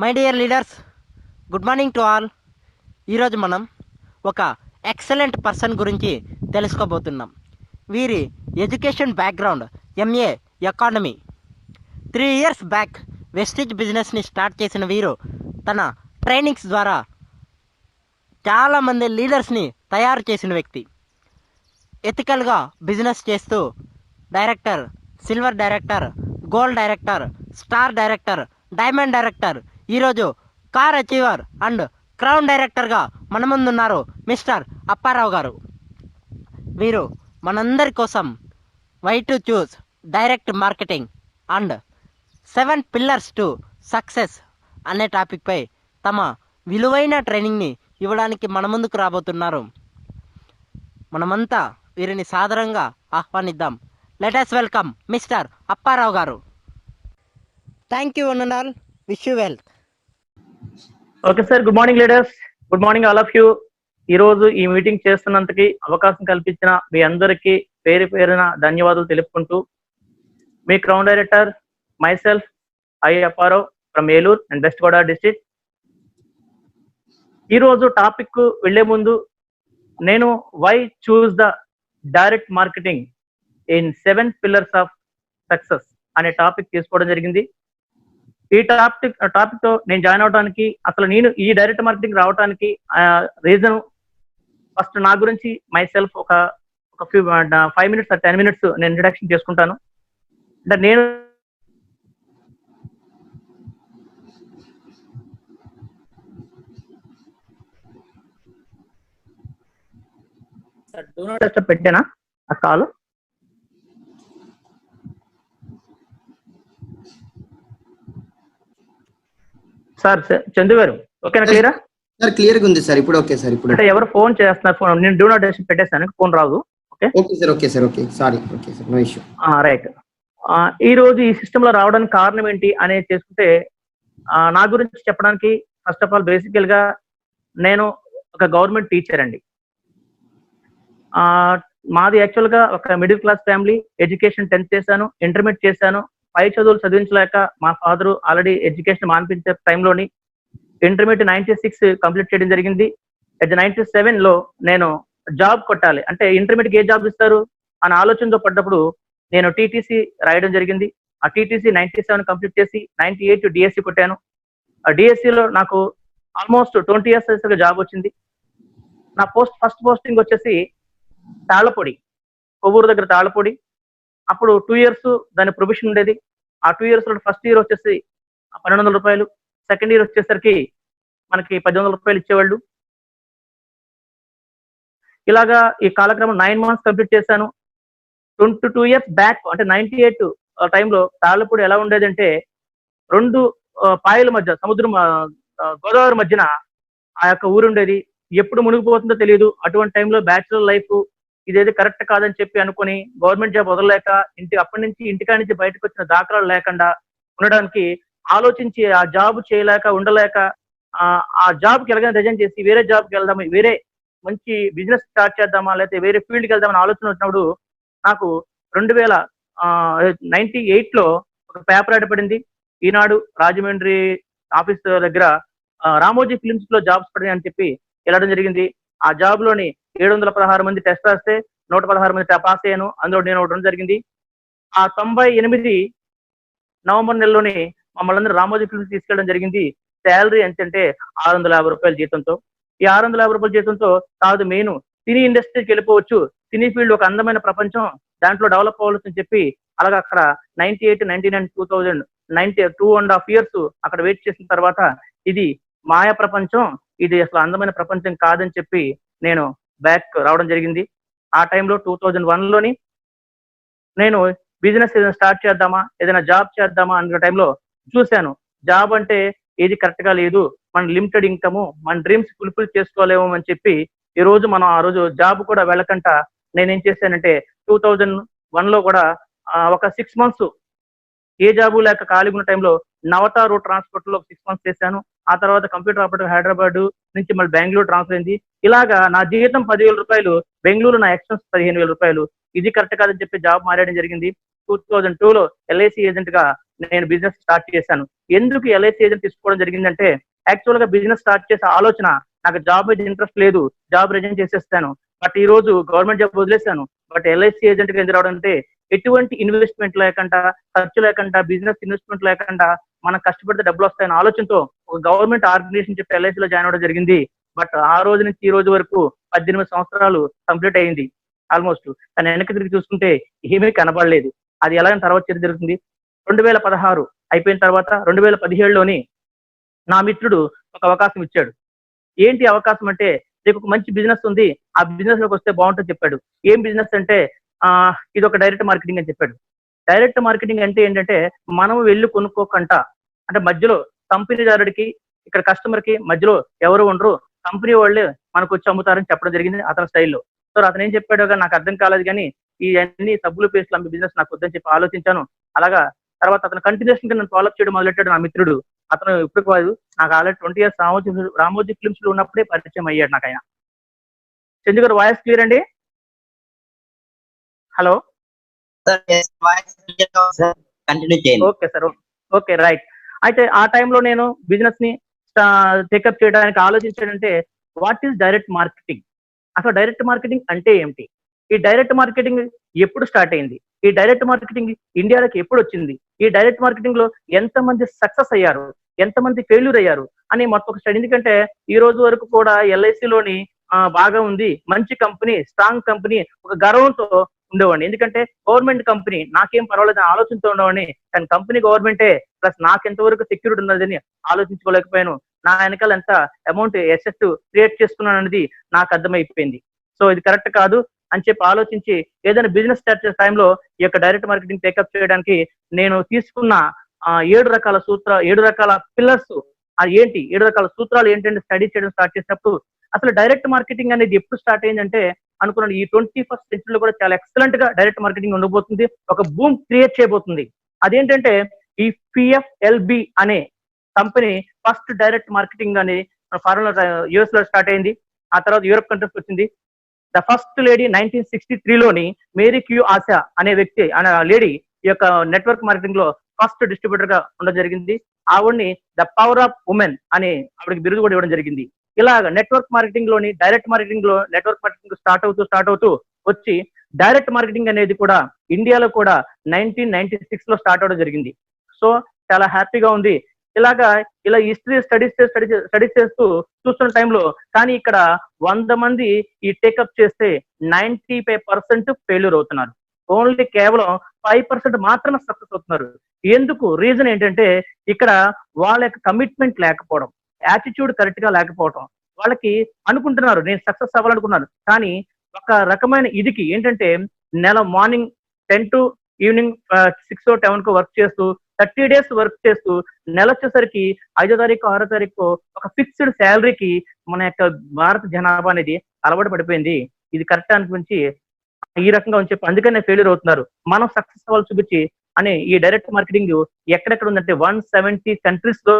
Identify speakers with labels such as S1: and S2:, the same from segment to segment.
S1: My dear leaders, good morning to all. ఈరోజు మనం ఒక ఎక్సలెంట్ పర్సన్ గురించి తెలుసుకోబోతున్నాం. వీరి education background MA economy. 3 years back Vestige బిజినెస్ని స్టార్ట్ చేసిన వీరు తన ట్రైనింగ్స్ ద్వారా చాలామంది లీడర్స్ని తయారు చేసిన వ్యక్తి. ఎథికల్గా బిజినెస్ చేస్తూ director, silver director, gold director, star director, diamond director, ఈరోజు కార్ అచీవర్ అండ్ క్రౌన్ డైరెక్టర్గా మన ముందున్నారు మిస్టర్ అప్పారావు గారు. వీరు మనందరి కోసం why to choose direct marketing and 7 pillars to success అనే టాపిక్పై తమ విలువైన ట్రైనింగ్ని ఇవ్వడానికి మన ముందుకు రాబోతున్నారు. మనమంతా వీరిని సాదరంగా ఆహ్వానిద్దాం. Let us welcome mister Apparao garu. Thank you one and all. Wish you well.
S2: Okay sir, good morning leaders, good morning all of you. ఈ రోజు ఈ మీటింగ్ చేస్తున్నందుకు అవకాశం కల్పించిన మీ అందరికీ పేరు పేరున ధన్యవాదాలు తెలుపుకుంటూ, మీ crown director myself I Apparao from Eluru and west Godavari district. ఈ రోజు టాపిక్ వెళ్లే ముందు నేను why choose the direct marketing in 7 pillars of success అనే టాపిక్ తీసుకోవడం జరిగింది. ఈ టాపిక్ తో నేను జాయిన్ అవడానికి, అసలు నేను ఈ డైరెక్ట్ మార్కెటింగ్ రావడానికి రీజన్ ఫస్ట్ నా గురించి మై సెల్ఫ్ ఒక 5 minutes 10 minutes నేను ఇంట్రడక్షన్ చేసుకుంటాను. అంటే నేను డూ నాట్ డిస్టర్బ్ పెట్టానా ఆ కాల్? సార్ చందు గారు ఓకేనా? క్లియరా
S3: సార్? క్లియర్ గా ఉంది సార్. ఇప్పుడు ఓకే సార్. ఇప్పుడు
S2: అంటే ఎవరు ఫోన్ చేస్తున్నారు, ఫోన్ నేను డూ నాట్ డిస్టర్బ్ పెట్టేస్తాను, ఫోన్ రాదు. Okay
S3: okay sir. Okay sir. Okay sorry. Okay sir, no issue.
S2: Right. ఈ రోజు ఈ సిస్టమ్ లో రావడానికి కారణం ఏంటి అనేది చేసుకుంటే, నా గురించి చెప్పడానికి ఫస్ట్ ఆఫ్ ఆల్ బేసికల్ గా నేను ఒక గవర్నమెంట్ టీచర్ అండి. మాది యాక్చువల్ గా ఒక middle class family. Education 10th చేశాను, ఇంటర్మీడియట్ చేశాను. పై చదువులు చదివించలేక మా ఫాదర్ ఆల్రెడీ ఎడ్యుకేషన్ మానిపించే టైంలోని ఇంటర్మీడియట్ 96 కంప్లీట్ చేయడం జరిగింది. అట్ 97 లో నేను జాబ్ కొట్టాలి, అంటే ఇంటర్మీడియట్ ఏ జాబ్ ఇస్తారు అని ఆలోచనతో పడ్డప్పుడు నేను టీటీసీ రాయడం జరిగింది. ఆ టీటీసీ 97 కంప్లీట్ చేసి 98 డిఎస్సి కొట్టాను. ఆ డిఎస్సిలో నాకు ఆల్మోస్ట్ 20 years జాబ్ వచ్చింది. నా ఫస్ట్ పోస్టింగ్ వచ్చేసి తాళ్ళపొడి, కొవ్వూరు దగ్గర తాళ్ళపొడి. అప్పుడు 2 years దాని ప్రొవిషన్ ఉండేది. ఆ 2 years లో ఫస్ట్ ఇయర్ వచ్చేసి 1200 రూపాయలు, సెకండ్ ఇయర్ వచ్చేసరికి మనకి 1800 రూపాయలు ఇచ్చేవాళ్ళు. ఇలాగా ఈ కాలక్రమం 9 months కంప్లీట్ చేశాను. 22 years బ్యాక్, అంటే 98 టైంలో తాళ్ళపూడి ఎలా ఉండేది అంటే 2 పాయల మధ్య సముద్రం, గోదావరి మధ్యన ఆ యొక్క ఊరు ఉండేది. ఎప్పుడు మునిగిపోతుందో తెలియదు. అటువంటి టైంలో బ్యాచులర్ లైఫ్ ఇదేది కరెక్ట్ కాదని చెప్పి అనుకుని గవర్నమెంట్ జాబ్ వదలలేక అప్పటి నుంచి ఇంటికా నుంచి బయటకు వచ్చిన దాఖలాలు లేకుండా ఉండడానికి ఆలోచించి ఆ జాబ్ చేయలేక ఉండలేక ఆ జాబ్కి ఎలాగైనా రిజైన్ చేసి వేరే జాబ్కి వెళ్దామా, వేరే మంచి బిజినెస్ స్టార్ట్ చేద్దామా, లేకపోతే వేరే ఫీల్డ్కి వెళ్దామని ఆలోచన వచ్చినప్పుడు నాకు 2098 లో ఒక పేపర్ యాడ్ పడింది. ఈనాడు రాజమండ్రి ఆఫీస్ దగ్గర రామోజీ ఫిలిమ్స్ లో జాబ్స్ పడింది అని చెప్పి వెళ్ళడం జరిగింది. ఆ జాబ్ లోని 716 మంది టెస్ట్ రాస్తే 116 మంది పాస్ అయ్యాను. అందులో నేను ఉండడం జరిగింది. ఆ 98 నవంబర్ నెలలోని మమ్మల్ని అందరూ రామోజీ ఫిల్మ్స్ తీసుకెళ్ళడం జరిగింది. శాలరీ ఎంతంటే 650 రూపాయల జీతంతో. ఈ 650 రూపాయల జీతంతో కాదు, మెయిన్ సినీ ఇండస్ట్రీకి వెళ్ళిపోవచ్చు, సినీ ఫీల్డ్ ఒక అందమైన ప్రపంచం, దాంట్లో డెవలప్ అవ్వచ్చు చెప్పి అలాగా అక్కడ 98, 99, 2000 2.5 years అక్కడ వెయిట్ చేసిన తర్వాత ఇది మాయా ప్రపంచం, ఇది అసలు అందమైన ప్రపంచం కాదని చెప్పి నేను బ్యాక్ రావడం జరిగింది. ఆ టైంలో 2001 లోని నేను బిజినెస్ ఏదైనా స్టార్ట్ చేద్దామా, ఏదైనా జాబ్ చేద్దామా అన్న టైంలో చూశాను జాబ్ అంటే ఏది కరెక్ట్ గా లేదు, మన లిమిటెడ్ ఇన్కమ్, మన డ్రీమ్స్ ఫుల్ఫిల్ చేసుకోలేము అని చెప్పి ఈ రోజు మనం ఆ రోజు జాబ్ కూడా వెళ్ళకంట నేనేం చేశానంటే 2001 లో కూడా ఒక 6 months ఏ జాబు లేక ఖాళీగా ఉన్న టైంలో నవత రోడ్ ట్రాన్స్పోర్ట్ లో 6 months చేశాను. ఆ తర్వాత కంప్యూటర్ ఆపరేటర్ హైదరాబాద్ నుంచి మళ్ళీ బెంగళూరు ట్రాన్స్ఫర్ అయింది. ఇలాగా నా జీతం 10,000 రూపాయలు, బెంగళూరు నా ఎక్స్పెన్స్ 15,000 రూపాయలు. ఇది కరెక్ట్ కాదని చెప్పి జాబ్ మారడం జరిగింది. 2002 లో ఎల్ఐసి ఏజెంట్ గా నేను బిజినెస్ స్టార్ట్ చేశాను. ఎందుకు ఎల్ఐసి ఏజెంట్ తీసుకోవడం జరిగిందంటే, యాక్చువల్ గా బిజినెస్ స్టార్ట్ చేసే ఆలోచన, నాకు జాబ్ మీద ఇంట్రెస్ట్ లేదు, జాబ్ రిజైన్ చేసేస్తాను, బట్ ఈ రోజు గవర్నమెంట్ జాబ్ వదిలేశాను, బట్ ఎల్ఐసి ఏజెంట్ గా ఎందుకు రావడం అంటే, ఎటువంటి ఇన్వెస్ట్మెంట్ లేకుండా, ఖర్చు లేకుండా, బిజినెస్ ఇన్వెస్ట్మెంట్ లేకుండా మనం కష్టపడితే డబ్బులు వస్తాయన్న ఆలోచనతో ఒక గవర్నమెంట్ ఆర్గనైజేషన్ చెప్పి ఎల్ఐసిలో జాయిన్ అవ్వడం జరిగింది. బట్ ఆ రోజు నుంచి ఈ రోజు వరకు 18 సంవత్సరాలు కంప్లీట్ అయింది ఆల్మోస్ట్. కానీ వెనక్కి తిరిగి చూసుకుంటే ఏమీ కనబడలేదు. అది ఎలా తర్వాత చర్య జరుగుతుంది. 2016 అయిపోయిన తర్వాత 2017లోని నా మిత్రుడు ఒక అవకాశం ఇచ్చాడు. ఏంటి అవకాశం అంటే, నీకు ఒక మంచి బిజినెస్ ఉంది, ఆ బిజినెస్ లోకి వస్తే బాగుంటుంది చెప్పాడు. ఏం బిజినెస్ అంటే, ఇది ఒక డైరెక్ట్ మార్కెటింగ్ అని చెప్పాడు. డైరెక్ట్ మార్కెటింగ్ అంటే ఏంటంటే, మనం వెళ్ళి కొనుక్కోకంట, అంటే మధ్యలో కంపెనీదారుడికి ఇక్కడ కస్టమర్ కి మధ్యలో ఎవరు ఉండరు, కంపెనీ వాళ్ళే మనకు వచ్చి అమ్ముతారని చెప్పడం జరిగింది అతని స్టైల్లో. సో అతను ఏం చెప్పాడో నాకు అర్థం కాలేదు, కానీ ఈ అన్ని సబ్బులు పేస్ట్లు అమ్మే బిజినెస్ నాకు వద్దని చెప్పి ఆలోచించాను. అలాగా తర్వాత అతను కంటిన్యూషన్ గా నన్ను ఫాలోఅప్ చేయడం మొదలెట్టాడు నా మిత్రుడు. అతను ఇప్పుడు కాదు, నాకు ఆల్రెడీ 20 years రామోజీ ఫిల్మ్స్ లో ఉన్నప్పుడే పరిచయం అయ్యాడు నాకు ఆయన. చందు గారు వాయిస్ క్లియర్ అండి? Hello, okay sir, okay right. అయితే ఆ టైంలో నేను బిజినెస్ ని టేకప్ చేయడానికి ఆలోచించాడంటే, వాట్ ఈస్ డైరెక్ట్ మార్కెటింగ్, అసలు డైరెక్ట్ మార్కెటింగ్ అంటే ఏమిటి, ఈ డైరెక్ట్ మార్కెటింగ్ ఎప్పుడు స్టార్ట్ అయింది, ఈ డైరెక్ట్ మార్కెటింగ్ ఇండియాలోకి ఎప్పుడు వచ్చింది, ఈ డైరెక్ట్ మార్కెటింగ్ లో ఎంతమంది సక్సెస్ అయ్యారు, ఎంతమంది ఫెయిల్యూర్ అయ్యారు అని మొత్తం ఒక స్టడీ. ఎందుకంటే ఈ రోజు వరకు కూడా ఎల్ఐసిలోని బాగా ఉంది, మంచి కంపెనీ, స్ట్రాంగ్ కంపెనీ, ఒక గర్వంతో ఉండేవాడిని. ఎందుకంటే గవర్నమెంట్ కంపెనీ, నాకేం పర్వాలేదు ఆలోచనతో ఉండేవాడిని. కానీ కంపెనీ గవర్నమెంటే, ప్లస్ నాకు ఎంతవరకు సెక్యూరిటీ ఉన్నదని ఆలోచించుకోలేకపోయాను. నా వెనకాల ఎంత అమౌంట్ ఎసెట్ క్రియేట్ చేసుకున్నాను అనేది నాకు అర్థమైపోయింది. సో ఇది కరెక్ట్ కాదు అని చెప్పి ఆలోచించి, ఏదైనా బిజినెస్ స్టార్ట్ చేసే టైంలో ఈ యొక్క డైరెక్ట్ మార్కెటింగ్ టేకప్ చేయడానికి నేను తీసుకున్న 7 రకాల పిల్లర్స్ ఏంటి, 7 రకాల సూత్రాలు ఏంటంటే స్టడీ చేయడం స్టార్ట్ చేసినప్పుడు, అసలు డైరెక్ట్ మార్కెటింగ్ అనేది ఎప్పుడు స్టార్ట్ అయిందంటే, అనుకున్నాను ఈ 21st century లో కూడా చాలా ఎక్సలెంట్ గా డైరెక్ట్ మార్కెటింగ్ ఉండబోతుంది, ఒక బూమ్ క్రియేట్ చేయబోతుంది. అదేంటంటే, ఈ PFLB అనే కంపెనీ ఫస్ట్ డైరెక్ట్ మార్కెటింగ్ అని ఫారెన్ యుఎస్ లో స్టార్ట్ అయింది. ఆ తర్వాత యూరోప్ కంట్రీస్ వచ్చింది. ద ఫస్ట్ లేడీ 1963లోని మేరీ క్యూ ఆశా అనే వ్యక్తి, అనే లేడీ ఈ యొక్క నెట్వర్క్ మార్కెటింగ్ లో ఫస్ట్ డిస్ట్రిబ్యూటర్ గా ఉండడం జరిగింది. ఆవిడ్ని ద పవర్ ఆఫ్ ఉమెన్ అని ఆవిడకి బిరుదు కూడా ఇవ్వడం జరిగింది. ఇలాగ నెట్వర్క్ మార్కెటింగ్ లోని డైరెక్ట్ మార్కెటింగ్ లో నెట్వర్క్ మార్కెటింగ్ స్టార్ట్ అవుతూ వచ్చి, డైరెక్ట్ మార్కెటింగ్ అనేది కూడా ఇండియాలో కూడా 1996 లో స్టార్ట్ అవడం జరిగింది. సో చాలా హ్యాపీగా ఉంది. ఇలా హిస్టరీ స్టడీస్ చేస్తూ చూస్తున్న టైంలో, కానీ ఇక్కడ 100 మంది ఈ టేకప్ చేస్తే 95% ఫెయిల్యూర్ అవుతున్నారు. ఓన్లీ కేవలం 5% మాత్రమే సక్సెస్ అవుతున్నారు. ఎందుకు? రీజన్ ఏంటంటే, ఇక్కడ వాళ్ళ యొక్క కమిట్మెంట్ లేకపోవడం, యాటిట్యూడ్ కరెక్ట్ గా లేకపోవడం. వాళ్ళకి అనుకుంటున్నారు నేను సక్సెస్ అవ్వాలనుకున్నారు, కానీ ఒక రకమైన ఇదికి ఏంటంటే, నెల morning 10 to evening 6 or 7 work చేస్తూ 30 days వర్క్ చేస్తూ, నెల వచ్చేసరికి 5వ తారీఖు 6వ తారీఖు ఒక ఫిక్స్డ్ శాలరీకి మన యొక్క భారత జనాభా అనేది అలవాటు పడిపోయింది. ఇది కరెక్ట్ అనిపించి ఈ రకంగా అని చెప్పి అందుకనే ఫెయిల్యూర్ అవుతున్నారు. మనం సక్సెస్ అవ్వాలి చూపించి అని ఈ డైరెక్ట్ మార్కెటింగ్ ఎక్కడెక్కడ ఉందంటే 170 కంట్రీస్ లో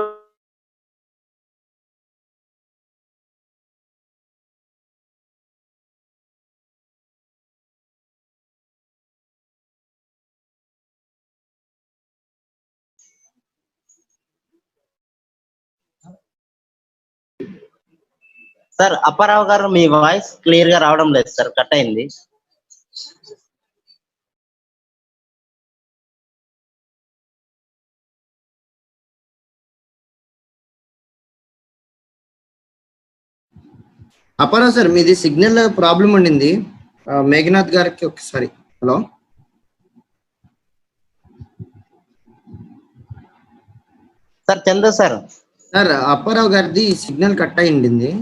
S4: సార్ అప్పారావు గారు, మీ వాయిస్ క్లియర్ గా రావడం లేదు సార్, కట్ అయింది.
S3: అప్పారావు సార్, మీది సిగ్నల్ ప్రాబ్లం ఉండింది. మేఘనాథ్ గారికి ఒకసారి. Hello
S4: sir, Chandu sir.
S3: Sir, Apparao గారిది సిగ్నల్ కట్ అయింది.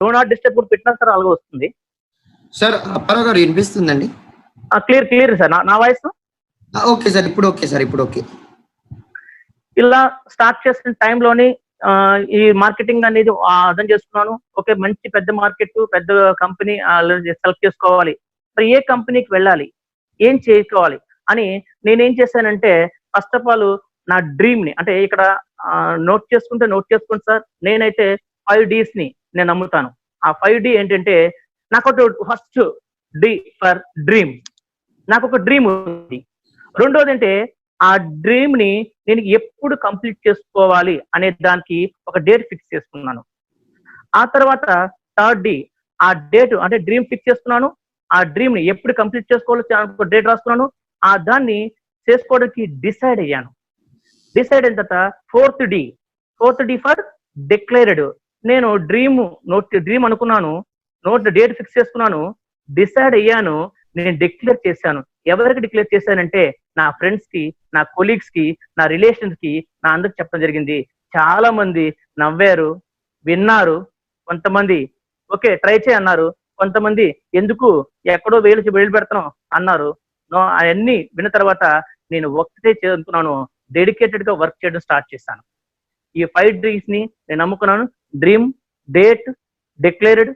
S2: డో నాట్ డిస్టర్బ్ కూడా పెట్టినా సార్ అలాగే వస్తుంది.
S3: సార్ అప్పారావు గారు వినిపిస్తుందండి?
S2: క్లియర్ సార్ నా వాయిస్.
S3: ఓకే సార్, ఇప్పుడు ఓకే సార్, ఇప్పుడు ఓకే.
S2: ఇలా స్టార్ట్ చేసిన టైంలోని ఈ మార్కెటింగ్ అనేది అర్థం చేసుకున్నాను. ఓకే, మంచి పెద్ద మార్కెట్, పెద్ద కంపెనీ సెలెక్ట్ చేసుకోవాలి, మరి ఏ కంపెనీకి వెళ్ళాలి, ఏం చేసుకోవాలి అని నేనేం చేశానంటే, ఫస్ట్ ఆఫ్ ఆల్ నా డ్రీమ్ ని, అంటే ఇక్కడ నోట్ చేసుకోండి సార్. నేనైతే 5 Ds ని నేను నమ్ముతాను. ఆ 5D ఏంటంటే, నాకు ఫస్ట్ డి ఫర్ డ్రీమ్. నాకు ఒక డ్రీమ్ ఉంది. రెండోది అంటే ఆ డ్రీమ్ ని నేను ఎప్పుడు కంప్లీట్ చేసుకోవాలి అనే దానికి ఒక డేట్ ఫిక్స్ చేసుకున్నాను. ఆ తర్వాత థర్డ్ డి, ఆ డేట్ అంటే డ్రీమ్ ఫిక్స్ చేసుకున్నాను. ఆ డ్రీమ్ ని ఎప్పుడు కంప్లీట్ చేసుకోవాలో డేట్ రాసుకున్నాను. ఆ దాన్ని చేసుకోవడానికి డిసైడ్ అయ్యాను. డిసైడ్ అయిన తర్వాత ఫోర్త్ డి ఫర్ డిక్లేర్డ్. నేను డ్రీమ్ అనుకున్నాను, డేట్ ఫిక్స్ చేసుకున్నాను, డిసైడ్ అయ్యాను, నేను డిక్లేర్ చేశాను. ఎవరికి డిక్లేర్ చేశానంటే నా ఫ్రెండ్స్ కి, నా కొలీగ్స్ కి, నా రిలేషన్స్ కి, నా అందరికి చెప్పడం జరిగింది. చాలా మంది నవ్వారు, విన్నారు. కొంతమంది ఓకే ట్రై చేయి అన్నారు. కొంతమంది ఎందుకు ఎక్కడో వేలు పెడుతున్నాం అన్నారు. అవన్నీ విన్న తర్వాత నేను ఒకటే చేరుకున్నాను, డెడికేటెడ్ గా వర్క్ చేయడం స్టార్ట్ చేశాను. ఈ 5 డ్రీమ్స్ ని నేను నమ్ముకున్నాను. Dream, date, declared,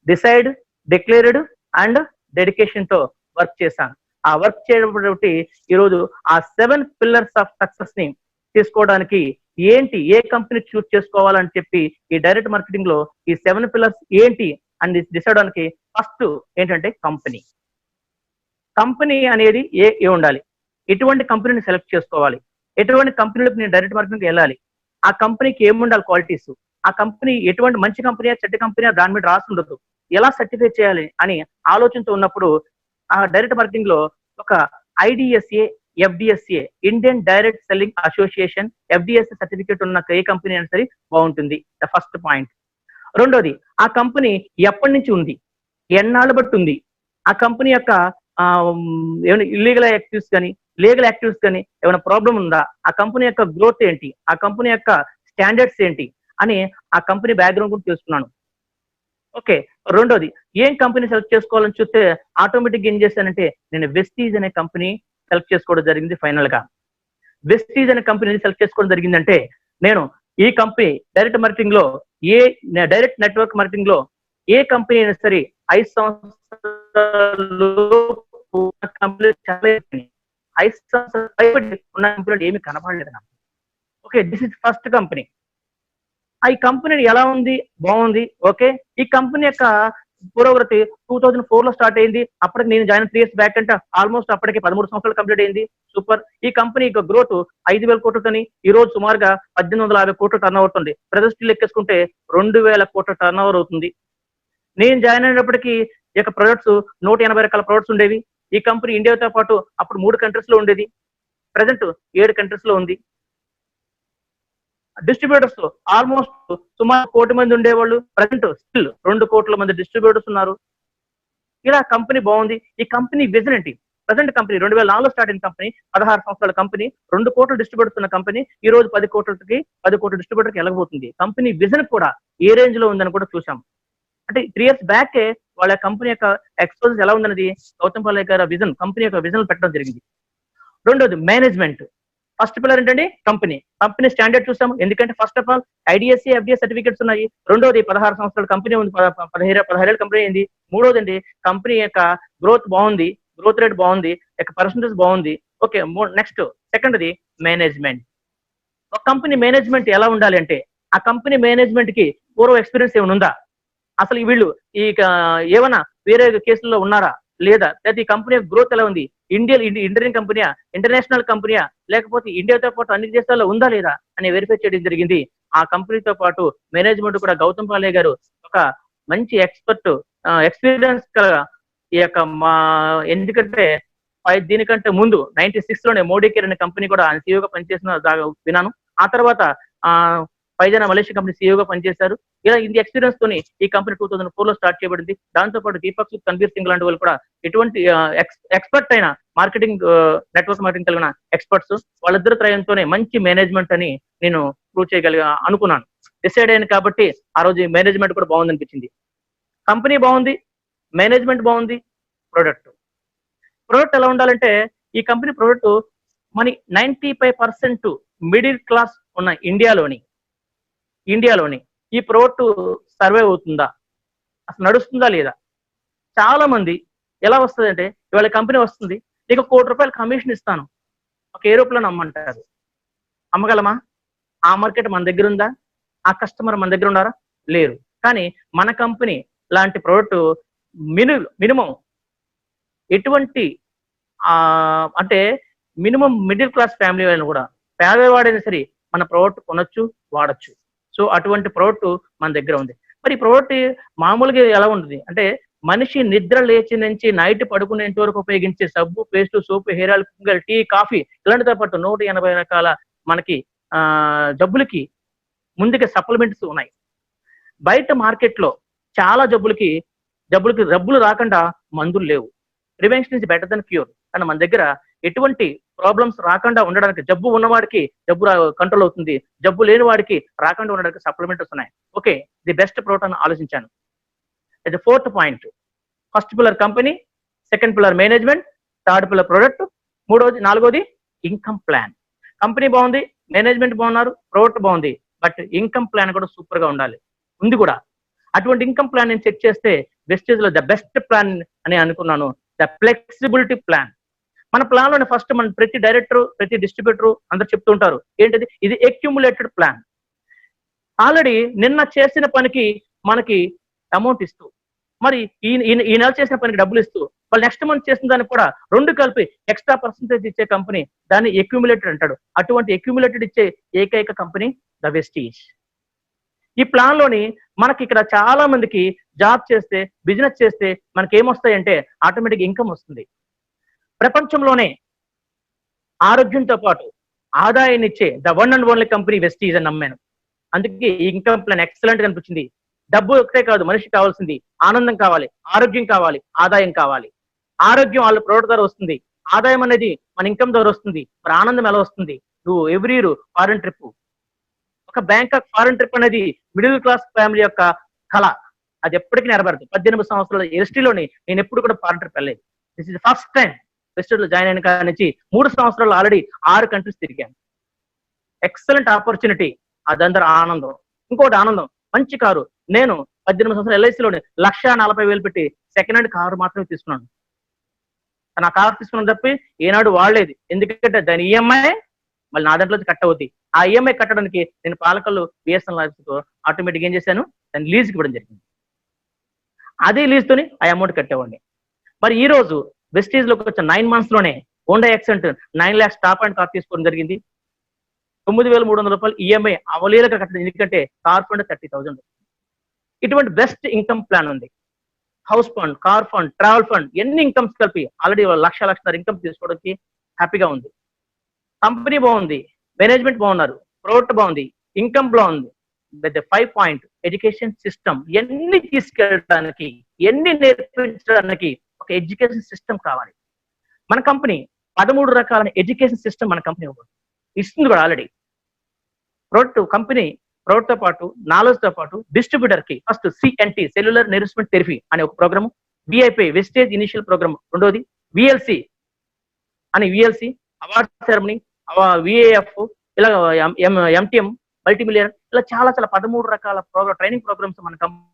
S2: decide, declared and dedication తో వర్క్ చేశాను. ఆ వర్క్ చేయడం బట్టి ఈరోజు ఆ 7 పిల్లర్స్ ఆఫ్ సక్సెస్ ని తీసుకోవడానికి ఏ కంపెనీ చూస్ చేసుకోవాలని చెప్పి ఈ డైరెక్ట్ మార్కెటింగ్ లో ఈ 7 పిల్లర్స్ ఏంటి అని డిసైడ్ అవడానికి ఫస్ట్ ఏంటంటే కంపెనీ అనేది ఏ ఉండాలి, ఎటువంటి కంపెనీని సెలెక్ట్ చేసుకోవాలి, ఎటువంటి కంపెనీలకు నేను డైరెక్ట్ మార్కెటింగ్ వెళ్ళాలి, ఆ కంపెనీకి ఏముండాలి క్వాలిటీస్, ఆ కంపెనీ ఎటువంటి మంచి కంపెనీ చెడ్డ కంపెనీ దాని మీద రాసి ఉండదు, ఎలా సర్టిఫై చేయాలి అని ఆలోచనతో ఉన్నప్పుడు ఆ డైరెక్ట్ మార్కెటింగ్ లో ఒక IDSA, FDSA, Indian direct selling association, FDSA certificate ఉన్న ఏ కంపెనీ అయినా సరే బాగుంటుంది. The first point. రెండోది ఆ కంపెనీ ఎప్పటి నుంచి ఉంది, ఎన్నాళ్ళు బట్టి ఉంది, ఆ కంపెనీ యొక్క ఏమైనా ఇల్లీగల్ యాక్టివిటీస్ కానీ లీగల్ యాక్టివిటీస్ కానీ ఏమైనా ప్రాబ్లం ఉందా, ఆ కంపెనీ యొక్క గ్రోత్ ఏంటి, ఆ కంపెనీ యొక్క స్టాండర్డ్స్ ఏంటి అని ఆ కంపెనీ బ్యాక్గ్రౌండ్ కూడా తెలుసుకున్నాను. ఓకే, రెండోది ఏం కంపెనీ సెలెక్ట్ చేసుకోవాలని చూస్తే ఆటోమేటిక్ ఏం చేశానంటే నేను వెస్టీజ్ అనే కంపెనీ సెలెక్ట్ చేసుకోవడం జరిగింది. ఫైనల్ గా వెస్టీజ్ అనే కంపెనీని సెలెక్ట్ చేసుకోవడం జరిగిందంటే నేను ఈ కంపెనీ డైరెక్ట్ మార్కెటింగ్ లో డైరెక్ట్ నెట్వర్క్ మార్కెటింగ్ లో ఏ కంపెనీ అయినా సరే 5 సంవత్సరాలు చాలా 5 సంవత్సరాలు ఉన్న కంపెనీలు ఏమి కనపడలేదు నాకు. Okay, this is first company. ఈ కంపెనీ ఎలా ఉంది, బాగుంది. ఓకే, ఈ కంపెనీ యొక్క పురోగతి 2004 లో స్టార్ట్ అయింది. అప్పటికి నేను జాయిన్ 3 years బ్యాక్ అంటే ఆల్మోస్ట్ అప్పటికి 13 సంవత్సరాలు కంప్లీట్ అయింది. సూపర్. ఈ కంపెనీ యొక్క గ్రోత్ 5,000 కోట్లతోని ఈ రోజు సుమారుగా 1850 కోట్ల టర్న్ అవుతుంది. ప్రజెంట్ లెక్కేసుకుంటే 2,000 కోట్ల టర్న్ ఓవర్ అవుతుంది. నేను జాయిన్ అయినప్పటికీ ఈ యొక్క ప్రొడక్ట్స్ 180 రకాల ప్రొడక్ట్స్ ఉండేవి. ఈ కంపెనీ ఇండియాతో పాటు అప్పుడు 3 కంట్రీస్ లో ఉండేది, ప్రజెంట్ 7 కంట్రీస్ లో ఉంది. డిస్ట్రిబ్యూటర్స్ ఆల్మోస్ట్ సుమారు 1 కోటి మంది ఉండేవాళ్ళు, ప్రజెంట్ స్టిల్ 2 కోట్ల మంది డిస్ట్రిబ్యూటర్స్ ఉన్నారు. ఇలా కంపెనీ బాగుంది. ఈ కంపెనీ విజన్ ఏంటి? ప్రజెంట్ కంపెనీ 2004లో స్టార్ట్ అయిన కంపెనీ, 16 సంవత్సరాల కంపెనీ, 2 కోట్ల డిస్ట్రిబ్యూటర్స్ ఉన్న కంపెనీ ఈ రోజు 10 కోట్ల డిస్ట్రిబ్యూటర్కి వెళ్ళబోతుంది. కంపెనీ విజన్ కూడా ఏ రేంజ్ లో ఉందని కూడా చూసాం. అంటే 3 years బ్యాకే వాళ్ళ కంపెనీ యొక్క ఎక్స్పోజర్ ఎలా ఉందన్నది గౌతమ్ పాలే గారి విజన్, కంపెనీ యొక్క విజన్ పెట్టడం జరిగింది. రెండోది మేనేజ్మెంట్. ఫస్ట్ పిల్లర్ ఏంటంటే కంపెనీ స్టాండర్డ్ చూసాము. ఎందుకంటే first of all IDSC, FDS certificates ఉన్నాయి. రెండోది 16 సంవత్సరాల కంపెనీ ఉంది, 15 ఏళ్ళ కంపెనీ అయింది. మూడోది అండి కంపెనీ యొక్క గ్రోత్ బాగుంది, గ్రోత్ రేట్ బాగుంది, యొక్క పర్సంటేజ్ బాగుంది. ఓకే, నెక్స్ట్ సెకండ్ది మేనేజ్మెంట్. ఒక కంపెనీ మేనేజ్మెంట్ ఎలా ఉండాలి అంటే ఆ కంపెనీ మేనేజ్మెంట్ కి పూర్వ ఎక్స్పీరియన్స్ ఏమైనా ఉందా, అసలు వీళ్ళు ఈ ఏమైనా వేరే కేసుల్లో ఉన్నారా లేదా, ఈ కంపెనీ గ్రోత్ ఎలా ఉంది, ఇండియన్ కంపెనీయా, ఇంటర్నేషనల్ కంపెనీయా, లేకపోతే ఇండియాతో పాటు అన్ని దేశాల్లో ఉందా లేదా అని వెరిఫై చేయడం జరిగింది. ఆ కంపెనీతో పాటు మేనేజ్మెంట్ కూడా గౌతమ్ పాలే గారు ఒక మంచి ఎక్స్పీరియన్స్ ఈ యొక్క ఎందుకంటే దీనికంటే ముందు 96 లోనే మోడీ కేర్ అనే కంపెనీ కూడా ఆయన సీఈఓగా పనిచేసిన విన్నాను. ఆ తర్వాత పైజానా మలేషియా కంపెనీ సీఈఓగా పనిచేశారు. ఇలా ఇది ఎక్స్పీరియన్స్ తోని ఈ కంపెనీ 2004 లో స్టార్ట్ చేయబడింది. దాంతో పాటు దీపక్ సుఖ్, కన్వీర్ సింగ్ లాంటి వాళ్ళు కూడా ఎటువంటి ఎక్స్పర్ట్ అయిన మార్కెటింగ్, నెట్వర్క్ మార్కెటింగ్ కలిగిన ఎక్స్పర్ట్స్, వాళ్ళిద్దరు త్రయంతోనే మంచి మేనేజ్మెంట్ అని నేను ప్రూవ్ అనుకున్నాను. డిసైడ్ అయ్యాను కాబట్టి ఆ రోజు మేనేజ్మెంట్ కూడా బాగుంది అనిపించింది. కంపెనీ బాగుంది, మేనేజ్మెంట్ బాగుంది, ప్రొడక్ట్ ఎలా ఉండాలంటే ఈ కంపెనీ ప్రొడక్ట్ మన 95% మిడిల్ క్లాస్ ఉన్న ఇండియాలోని ఈ ప్రోడక్ట్ సర్వే అవుతుందా, అసలు నడుస్తుందా లేదా. చాలా మంది ఎలా వస్తుంది అంటే ఇవాళ కంపెనీ వస్తుంది, నీకు 1 కోటి రూపాయలు కమిషన్ ఇస్తాను, ఒక ఏరోప్లేన్ అమ్మంటారు. అమ్మగలమా? ఆ మార్కెట్ మన దగ్గర ఉందా? ఆ కస్టమర్ మన దగ్గర ఉన్నారా? లేరు. కానీ మన కంపెనీ లాంటి ప్రోడక్ట్ మినిమం ఎటువంటి అంటే మినిమం మిడిల్ క్లాస్ ఫ్యామిలీ వాళ్ళని కూడా పేదవాడైనా సరే మన ప్రోడక్ట్ కొనొచ్చు, వాడచ్చు. సో అటువంటి ప్రోడక్ట్ మన దగ్గర ఉంది. మరి ఈ ప్రోడక్ట్ మామూలుగా ఎలా ఉంటుంది అంటే మనిషి నిద్ర లేచి నుంచి నైట్ పడుకునేంత వరకు ఉపయోగించే సబ్బు, పేస్ట్, సోపు, హెయిర్ ఆయిల్, టీ, కాఫీ ఇలాంటితో పాటు 180 రకాల మనకి జబ్బులకి ముందుగా సప్లిమెంట్స్ ఉన్నాయి. బయట మార్కెట్లో చాలా జబ్బులకి జబ్బులు రాకుండా మందులు లేవు. Prevention is better than cure. కానీ మన దగ్గర ఎటువంటి ప్రాబ్లమ్స్ రాకుండా ఉండడానికి, జబ్బు ఉన్నవాడికి జబ్బు కంట్రోల్ అవుతుంది, జబ్బు లేని వాడికి రాకుండా ఉండడానికి సప్లిమెంట్స్ ఉన్నాయి. ఓకే, ది బెస్ట్ ప్రోడక్ట్ ఆలోచించాను. ఇది 4th point. First pillar company, second pillar management, third pillar product, నాలుగోది ఇన్కమ్ ప్లాన్. కంపెనీ బాగుంది, మేనేజ్మెంట్ బాగున్నారు, ప్రొడక్ట్ బాగుంది, బట్ ఇన్కమ్ ప్లాన్ కూడా సూపర్ గా ఉండాలి, ఉంది కూడా. అటువంటి ఇన్కమ్ ప్లాన్ నేను చెక్ చేస్తే వెస్టేజ్ లో ద బెస్ట్ ప్లాన్ అని అనుకున్నాను, ద ఫ్లెక్సిబిలిటీ ప్లాన్. మన ప్లాన్ లోనే ఫస్ట్ మన ప్రతి డైరెక్టర్, ప్రతి డిస్ట్రిబ్యూటర్ అందరు చెప్తూ ఉంటారు ఏంటిది, ఇది అక్యుములేటెడ్ ప్లాన్. ఆల్రెడీ నిన్న చేసిన పనికి మనకి అమౌంట్ ఇస్తూ, మరి ఈ నెల చేసిన పనికి డబ్బులు ఇస్తూ, వాళ్ళు నెక్స్ట్ మంత్ చేసిన దానికి కూడా 2 కలిపి ఎక్స్ట్రా పర్సంటేజ్ ఇచ్చే కంపెనీ దాన్ని అక్యుములేటెడ్ అంటాడు. అటువంటి అక్యుములేటెడ్ ఇచ్చే ఏకైక కంపెనీ ద వెస్టీజ్. ఈ ప్లాన్ లోని మనకి ఇక్కడ చాలా మందికి జాబ్ చేస్తే, బిజినెస్ చేస్తే మనకి ఏమొస్తాయంటే ఆటోమేటిక్ ఇన్కమ్ వస్తుంది. ప్రపంచంలోనే ఆరోగ్యంతో పాటు ఆదాయాన్ని ఇచ్చే the one and only company Vestige అని నమ్మాను. అందుకే ఈ ఇన్కమ్ ప్లాన్ ఎక్సలెంట్ గా అనిపించింది. డబ్బు ఒకటే కాదు, మనిషికి కావాల్సింది ఆనందం కావాలి, ఆరోగ్యం కావాలి, ఆదాయం కావాలి. ఆరోగ్యం వాళ్ళ ప్రోడక్ట్ ద్వారా వస్తుంది, ఆదాయం అనేది మన ఇన్కమ్ ద్వారా వస్తుంది. మరి ఆనందం ఎలా వస్తుంది? నువ్వు ఎవ్రీ ఇయర్ ఫారెన్ ట్రిప్, ఒక బ్యాంకాక్ ఫారెన్ ట్రిప్ అనేది మిడిల్ క్లాస్ ఫ్యామిలీ యొక్క కళ, అది ఎప్పటికీ నెరవేరదు. 18 సంవత్సరాల హిస్టరీలోని నేను ఎప్పుడు కూడా ఫారెన్ ట్రిప్ వెళ్ళలేదు. This is first time western లో జాయిన్ అయిన కాడి నుంచి 3 సంవత్సరాలు ఆల్రెడీ 6 కంట్రీస్ తిరిగాను. ఎక్సలెంట్ ఆపర్చునిటీ, అదందరూ ఆనందం. ఇంకోటి ఆనందం, మంచి కారు. నేను 18 సంవత్సరాలు ఎల్ఐసిలోని 1,40,000 పెట్టి సెకండ్ హ్యాండ్ కారు మాత్రమే తీసుకున్నాను. నా కారు తీసుకున్నాను తప్పి ఏనాడు వాడలేదు. ఎందుకంటే దాని ఈఎంఐ మళ్ళీ నా దాంట్లో కట్ అవుద్ది. ఆ ఈఎంఐ కట్టడానికి నేను పాలకల్లు బిఎస్ఎన్ఎల్ ఆఫీస్తో ఆటోమేటిక్ ఏం చేశాను, దాన్ని లీజ్కి ఇవ్వడం జరిగింది. అదే లీజ్తోని ఆ అమౌంట్ కట్టేవాడిని. మరి ఈ రోజు వెస్టీజ్ లోకి వచ్చిన 9 months లోనే Honda accent 9 lakhs top and car తీసుకోవడం జరిగింది. 9,300 రూపాయలు ఈఎంఐ అవలీలగా కట్టడం, ఎందుకంటే కార్ ఫండ్ 30,000. ఇటువంటి బెస్ట్ ఇన్కమ్ ప్లాన్ ఉంది. House fund, car fund, travel fund, ఎన్ని ఇన్కమ్స్ కలిపి ఆల్రెడీ 1,00,000 ఇన్కమ్ తీసుకోవడానికి హ్యాపీగా ఉంది. కంపెనీ బాగుంది, మేనేజ్మెంట్ బాగున్నారు, ప్రోడక్ట్ బాగుంది, ఇన్కమ్ బాగుంది. 5 point ఎడ్యుకేషన్ సిస్టమ్. ఎన్ని తీసుకెళ్ళడానికి, ఎన్ని నేర్పించడానికి ఒక ఎడ్యుకేషన్ సిస్టమ్ కావాలి. మన కంపెనీ 13 రకాల ఎడ్యుకేషన్ సిస్టమ్ మన కంపెనీ ఇస్తుంది కూడా ఆల్రెడీ. కంపెనీ ప్రోడక్ట్ తో పాటు, నాలెడ్జ్ తో పాటు డిస్ట్రిబ్యూటర్ కి first CNT, cellular nourishment therapy అనే ఒక program, VIP wastage initial program రెండోది, విఎల్సి అని విఎల్సి అవార్డ్ సెరమనీ, విఏఎఫ్, ఇలా ఎంటిఎం, మల్టీమిలియర్, ఇలా చాలా 13 రకాల ట్రైనింగ్ ప్రోగ్రామ్స్ మన కంపెనీ.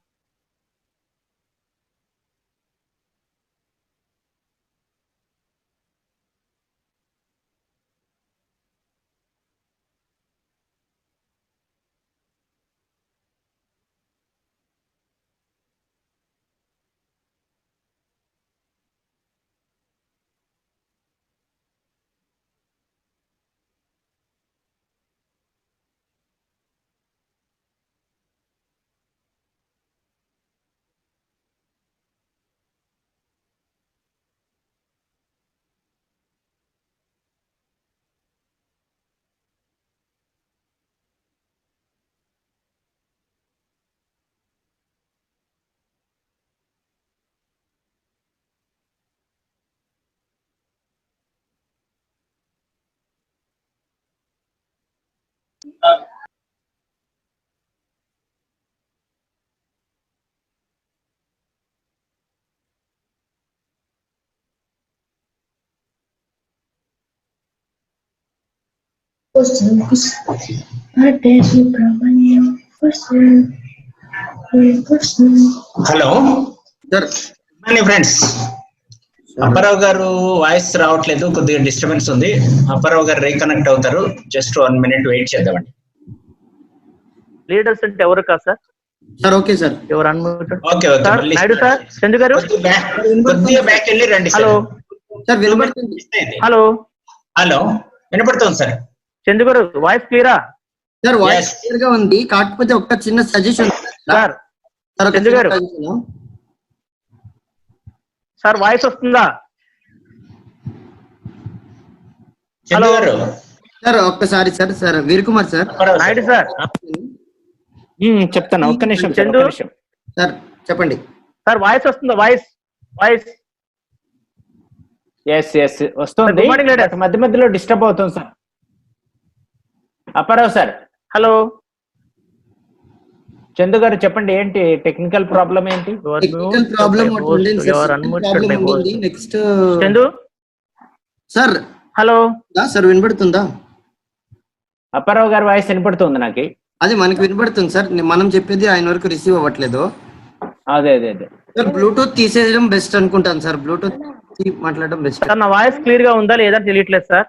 S5: హలో ఫ్రెండ్స్, అప్పారావు గారు వాయిస్ రావట్లేదు, కొద్దిగా డిస్టర్బెన్స్ ఉంది. అప్పారావు గారు రీకనెక్ట్ అవుతారు, జస్ట్ 1 minute వెయిట్ చేద్దామండి.
S2: లీడర్స్ అంటే ఎవరు కాదు sir,
S3: sir okay sir.
S2: Your unmuted.
S5: Okay okay
S2: sir
S5: మళ్ళీ
S2: నాయుడు సార్, చందు గారు.
S5: కొద్దిగా బ్యాక్ వెళ్ళి రండి.
S2: హలో
S3: సార్ వినబడుతుంది.
S2: హలో
S5: హలో వినపడుతుంది సార్.
S2: చందు గారు వాయిస్ క్లియరా?
S3: సార్ వాయిస్ క్లియర్ గా ఉంది, కాకపోతే ఒక చిన్న సజెషన్
S2: సార్. చందు గారు సార్ వాయిస్ వస్తుందా?
S5: చందు గారు
S3: సార్ ఒక్కసారి సార్. సార్ వీర్ కుమార్ సార్.
S2: నాయుడు సార్
S6: చెప్తాను, ఒక్క నిమిషం
S2: చందు
S3: సార్ చెప్పండి
S2: సార్. వాయిస్ వస్తుందా? వాయిస్ వాయిస్
S6: ఎస్ వస్తుంది.
S2: Good morning, ladies.
S6: మధ్య మధ్యలో డిస్టర్బ్ అవుతుంది sir. Apparao sir.
S2: Hello
S6: Chandu గారు చెప్పండి, ఏంటి టెక్నికల్ ప్రాబ్లం ఏంటి?
S3: టెక్నికల్ ప్రాబ్లం ఉండింది. Next
S2: Chandu
S3: sir.
S2: Hello
S3: sir వినబడుతుందా?
S6: అప్పారావు గారి వాయిస్ వినపడుతుంది నాకు.
S3: అది మనకి వినబడుతుంది సార్, మనం చెప్పేది ఆయన వరకు రిసీవ్ అవ్వట్లేదు.
S6: అదే
S3: సార్ బ్లూటూత్ తీసేయడం బెస్ట్ అనుకుంటాను సార్. బ్లూటూత్ మాట్లాడడం బెస్ట్.
S2: సార్ నా వాయిస్ క్లియర్ గా ఉందా లేదా తెలియట్లేదు సార్.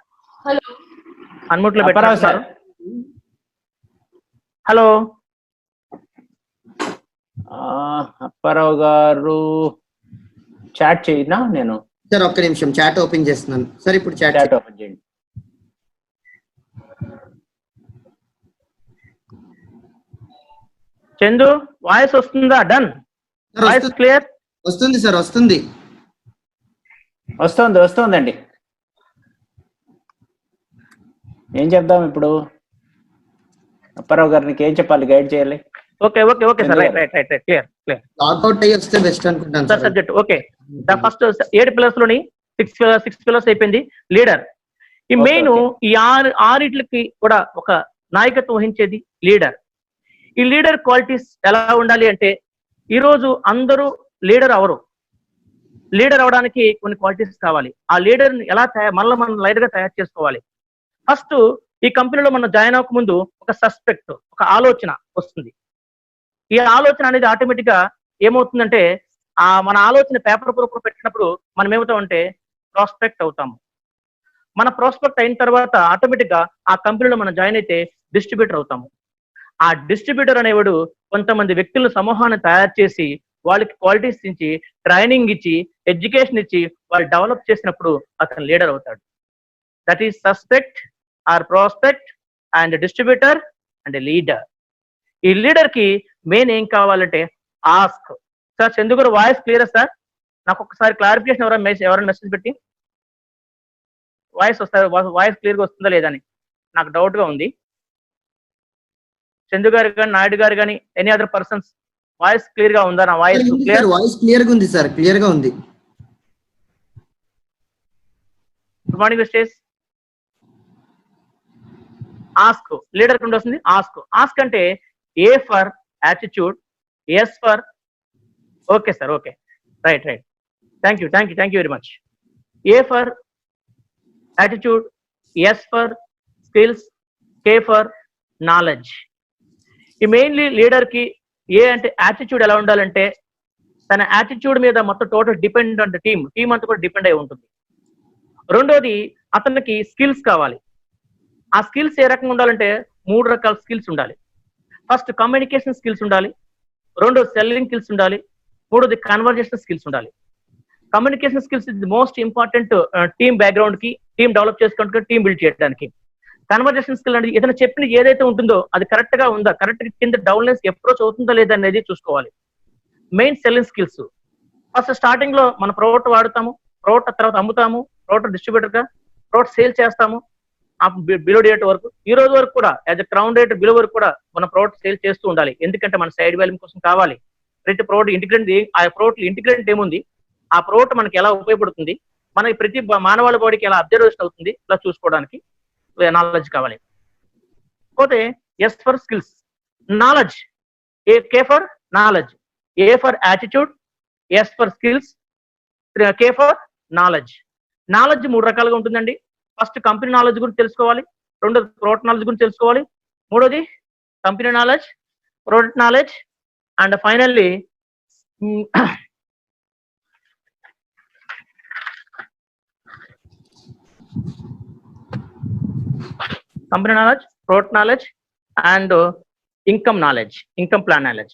S2: అన్మ్యూట్ లో పెట్టారు సార్. హలో
S6: అప్పారావు గారు చాట్ చేయనా? నేను
S3: సార్ ఒక్క నిమిషం చాట్ ఓపెన్ చేస్తున్నాను సార్. ఇప్పుడు చాట్
S6: ఓపెన్ చేయండి.
S2: చందు వాయిస్ వస్తుందా? డన్. వాయిస్ క్లియర్
S3: వస్తుంది సార్.
S6: వస్తుందండి. ఏం చెప్దాం ఇప్పుడు? అప్పారావు గారికి ఏం చెప్పాలి, గైడ్ చేయాలి?
S2: Okay sir. Right clear.
S3: Lockout అయ్యి వస్తే బెస్ట్ అనుకుంటాను
S2: sir. Subject okay. First 7 pillars లోని 6 పిల్లర్స్ అయిపోయింది. లీడర్ ఈ మెయిన్. ఈ ఆరిట్లకి కూడా ఒక నాయకత్వం వహించేది లీడర్. ఈ లీడర్ క్వాలిటీస్ ఎలా ఉండాలి అంటే, ఈ రోజు అందరూ లీడర్ అవరు. లీడర్ అవడానికి కొన్ని క్వాలిటీస్ కావాలి. ఆ లీడర్ ఎలా మనం లైడర్ గా తయారు చేసుకోవాలి. ఫస్ట్ ఈ కంపెనీలో మనం జాయిన్ అవ్వక ముందు ఒక సస్పెక్ట్, ఒక ఆలోచన వస్తుంది. ఈ ఆలోచన అనేది ఆటోమేటిక్ గా ఏమవుతుందంటే, మన ఆలోచన పేపర్ రూపంలో పెట్టినప్పుడు మనం ఏమవుతామంటే ప్రాస్పెక్ట్ అవుతాము. మన ప్రాస్పెక్ట్ అయిన తర్వాత ఆటోమేటిక్ గా ఆ కంపెనీలో మనం జాయిన్ అయితే డిస్ట్రిబ్యూటర్ అవుతాము. ఆ డిస్ట్రిబ్యూటర్ అనేవాడు కొంతమంది వ్యక్తుల సమూహాన్ని తయారు చేసి వాళ్ళకి క్వాలిటీస్ ఇచ్చి, ట్రైనింగ్ ఇచ్చి, ఎడ్యుకేషన్ ఇచ్చి వాళ్ళు డెవలప్ చేసినప్పుడు అతను లీడర్ అవుతాడు. That is suspect or prospect and distributor and leader. ఈ లీడర్ కి మెయిన్ ఏం కావాలంటే ask. Sir Chandu garu voice clear sir? నాకు ఒకసారి క్లారిఫికేషన్ ఎవరైనా మెసేజ్ పెట్టి వాయిస్ క్లియర్ గా వస్తుందా లేదా అని నాకు డౌట్ గా ఉంది. చందు గారు కానీ, నాయుడు గారు కానీ, any other persons voice clear గా ఉందా? నా వాయిస్
S3: క్లియర్ గా ఉంది సార్. క్లియర్ గా ఉంది.
S2: Good morning stage. Ask leader కింద వస్తుంది. ఆస్క్ అంటే A for attitude, S for okay sir. Okay right. Thank you very much. A for attitude, S for skills, K for knowledge. ఈ mainly leader కి A అంటే attitude ఎలా ఉండాలంటే, తన attitude మీద మొత్తం టోటల్ డిపెండ్ అంటే టీం అంతా కూడా డిపెండ్ అయి ఉంటుంది. రెండోది అతనికి స్కిల్స్ కావాలి. ఆ స్కిల్స్ ఏ రకంగా ఉండాలంటే 3 రకాల స్కిల్స్ ఉండాలి. ఫస్ట్ కమ్యూనికేషన్ స్కిల్స్ ఉండాలి. రెండోది సెల్లింగ్ స్కిల్స్ ఉండాలి. మూడోది కన్వర్జేషన్ స్కిల్స్ ఉండాలి. Communication skills is the most important team background కి, టీమ్ డెవలప్ చేసుకోవడానికి, టీమ్ బిల్డ్ చేయడానికి. కన్వర్జేషన్ స్కిల్ అనేది ఏదైనా చెప్పిన ఏదైతే ఉంటుందో అది కరెక్ట్ గా ఉందా, కరెక్ట్ కింద డౌన్లెన్స్ అప్రోచ్ అవుతుందా లేదా అనేది చూసుకోవాలి. Main selling skills. First starting లో మన ప్రోడక్ట్ వాడుతాము, ప్రోడక్ట్ తర్వాత అమ్ముతాము, ప్రోడక్ట్ డిస్ట్రిబ్యూటర్ గా ప్రోడక్ట్ సేల్ చేస్తాము బిలో డేట్ వరకు. ఈ రోజు వరకు కూడా as a crown rate below వరకు కూడా మన ప్రోడక్ట్ సేల్ చేస్తూ ఉండాలి. ఎందుకంటే మన సైడ్ వాల్యూమ్ కోసం కావాలి. ప్రతి ప్రోడక్ట్ ఇంటిగ్రెంట్, ఆ ప్రోడక్ట్ ఇంటిగ్రెంట్ ఏముంది, ఆ ప్రోడక్ట్ మనకి ఎలా ఉపయోగపడుతుంది, మనకి ప్రతి మానవాళి బాడీకి ఎలా అబ్జర్వేషన్ అవుతుంది, ఇలా చూసుకోవడానికి నాలెడ్జ్ కావాలి. పోతే S for skills, knowledge. K for knowledge, A for attitude, S for skills, K for knowledge. Knowledge 3 రకాలుగా ఉంటుందండి. ఫస్ట్ కంపెనీ నాలెడ్జ్ గురించి తెలుసుకోవాలి. రెండోది ప్రోడక్ట్ నాలెడ్జ్ గురించి తెలుసుకోవాలి. మూడోది company knowledge, product knowledge, and finally company knowledge, product knowledge and income knowledge, income plan knowledge.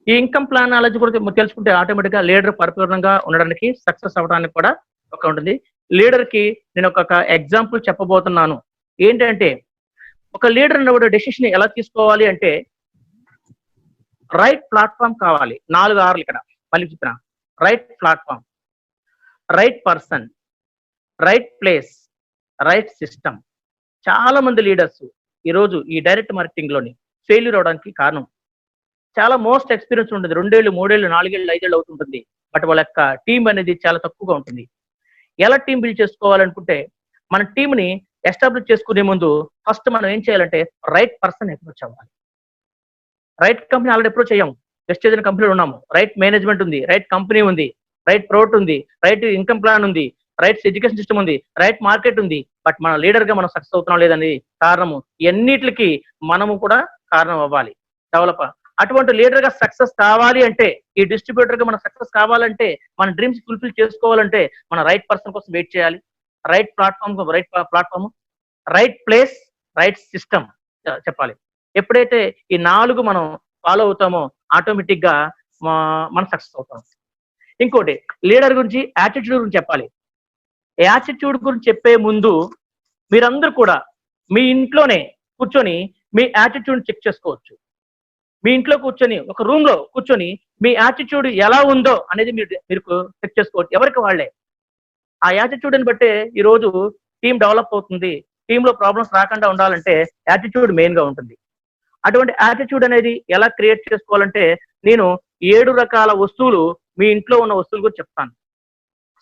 S2: ఈ income plan knowledge కూడా తెలుసుకుంటే ఆటోమేటిక్ గా లీడర్ పరిపూర్ణంగా ఉండడానికి సక్సెస్ అవ్వడానికి కూడా ఒక ఉంటుంది. లీడర్ కి నేను ఒక ఎగ్జాంపుల్ చెప్పబోతున్నాను. ఏంటంటే ఒక లీడర్ అన్నప్పుడు డెసిషన్ ఎలా తీసుకోవాలి అంటే రైట్ ప్లాట్ఫామ్ కావాలి. 4 Rలు ఇక్కడ మళ్ళీ చెప్తున్నా. Right platform, right person, right place, right system. చాలా మంది లీడర్స్ ఈరోజు ఈ డైరెక్ట్ మార్కెటింగ్ లోని ఫెయిల్యూర్ అవడానికి కారణం చాలా మోస్ట్ ఎక్స్పీరియన్స్ ఉంటుంది. 2 ఏళ్ళు 3 ఏళ్ళు 4 ఏళ్ళు 5 ఏళ్ళు అవుతుంటుంది. బట్ వాళ్ళ యొక్క టీం అనేది చాలా తక్కువగా ఉంటుంది. ఎలా టీం బిల్డ్ చేసుకోవాలనుకుంటే మన టీంని ఎస్టాబ్లిష్ చేసుకునే ముందు ఫస్ట్ మనం ఏం చేయాలంటే రైట్ పర్సన్ అప్రోచ్ అవ్వాలి. రైట్ కంపెనీ ఆల్రెడీ అప్రోచ్ అయ్యాము, జస్ట్ ఏదైనా కంపెనీలో ఉన్నాము. రైట్ మేనేజ్మెంట్ ఉంది, రైట్ కంపెనీ ఉంది, రైట్ ప్రోడక్ట్ ఉంది, రైట్ ఇన్కమ్ ప్లాన్ ఉంది, రైట్ ఎడ్యుకేషన్ సిస్టమ్ ఉంది, రైట్ మార్కెట్ ఉంది. బట్ మన లీడర్ గా మనం సక్సెస్ అవుతున్నాం లేదని కారణము ఎన్నిటికి మనము కూడా కారణం అవ్వాలి. డెవలప్ అటువంటి లీడర్ గా సక్సెస్ కావాలి అంటే, ఈ డిస్ట్రిబ్యూటర్ గా మనం సక్సెస్ కావాలంటే, మన డ్రీమ్స్ ఫుల్ఫిల్ చేసుకోవాలంటే మన రైట్ పర్సన్ కోసం వెయిట్ చేయాలి. Right platform, right place, right system చెప్పాలి. ఎప్పుడైతే ఈ 4 మనం ఫాలో అవుతామో ఆటోమేటిక్ గా మనం సక్సెస్ అవుతాం. ఇంకోటి లీడర్ గురించి యాటిట్యూడ్ గురించి చెప్పాలి. యాటిట్యూడ్ గురించి చెప్పే ముందు మీరందరూ కూడా మీ ఇంట్లోనే కూర్చొని మీ యాటిట్యూడ్ చెక్ చేసుకోవచ్చు. మీ ఇంట్లో కూర్చొని ఒక రూమ్ లో కూర్చొని మీ యాటిట్యూడ్ ఎలా ఉందో అనేది మీరు చెక్ చేసుకోవచ్చు. ఎవరికి వాళ్ళే ఆ యాటిట్యూడ్ ని బట్టే ఈ రోజు టీం డెవలప్ అవుతుంది. టీంలో ప్రాబ్లమ్స్ రాకుండా ఉండాలంటే యాటిట్యూడ్ మెయిన్ గా ఉంటుంది. అటువంటి యాటిట్యూడ్ అనేది ఎలా క్రియేట్ చేసుకోవాలంటే నేను 7 రకాల వస్తువులు మీ ఇంట్లో ఉన్న వస్తువులు గురించి చెప్తాను.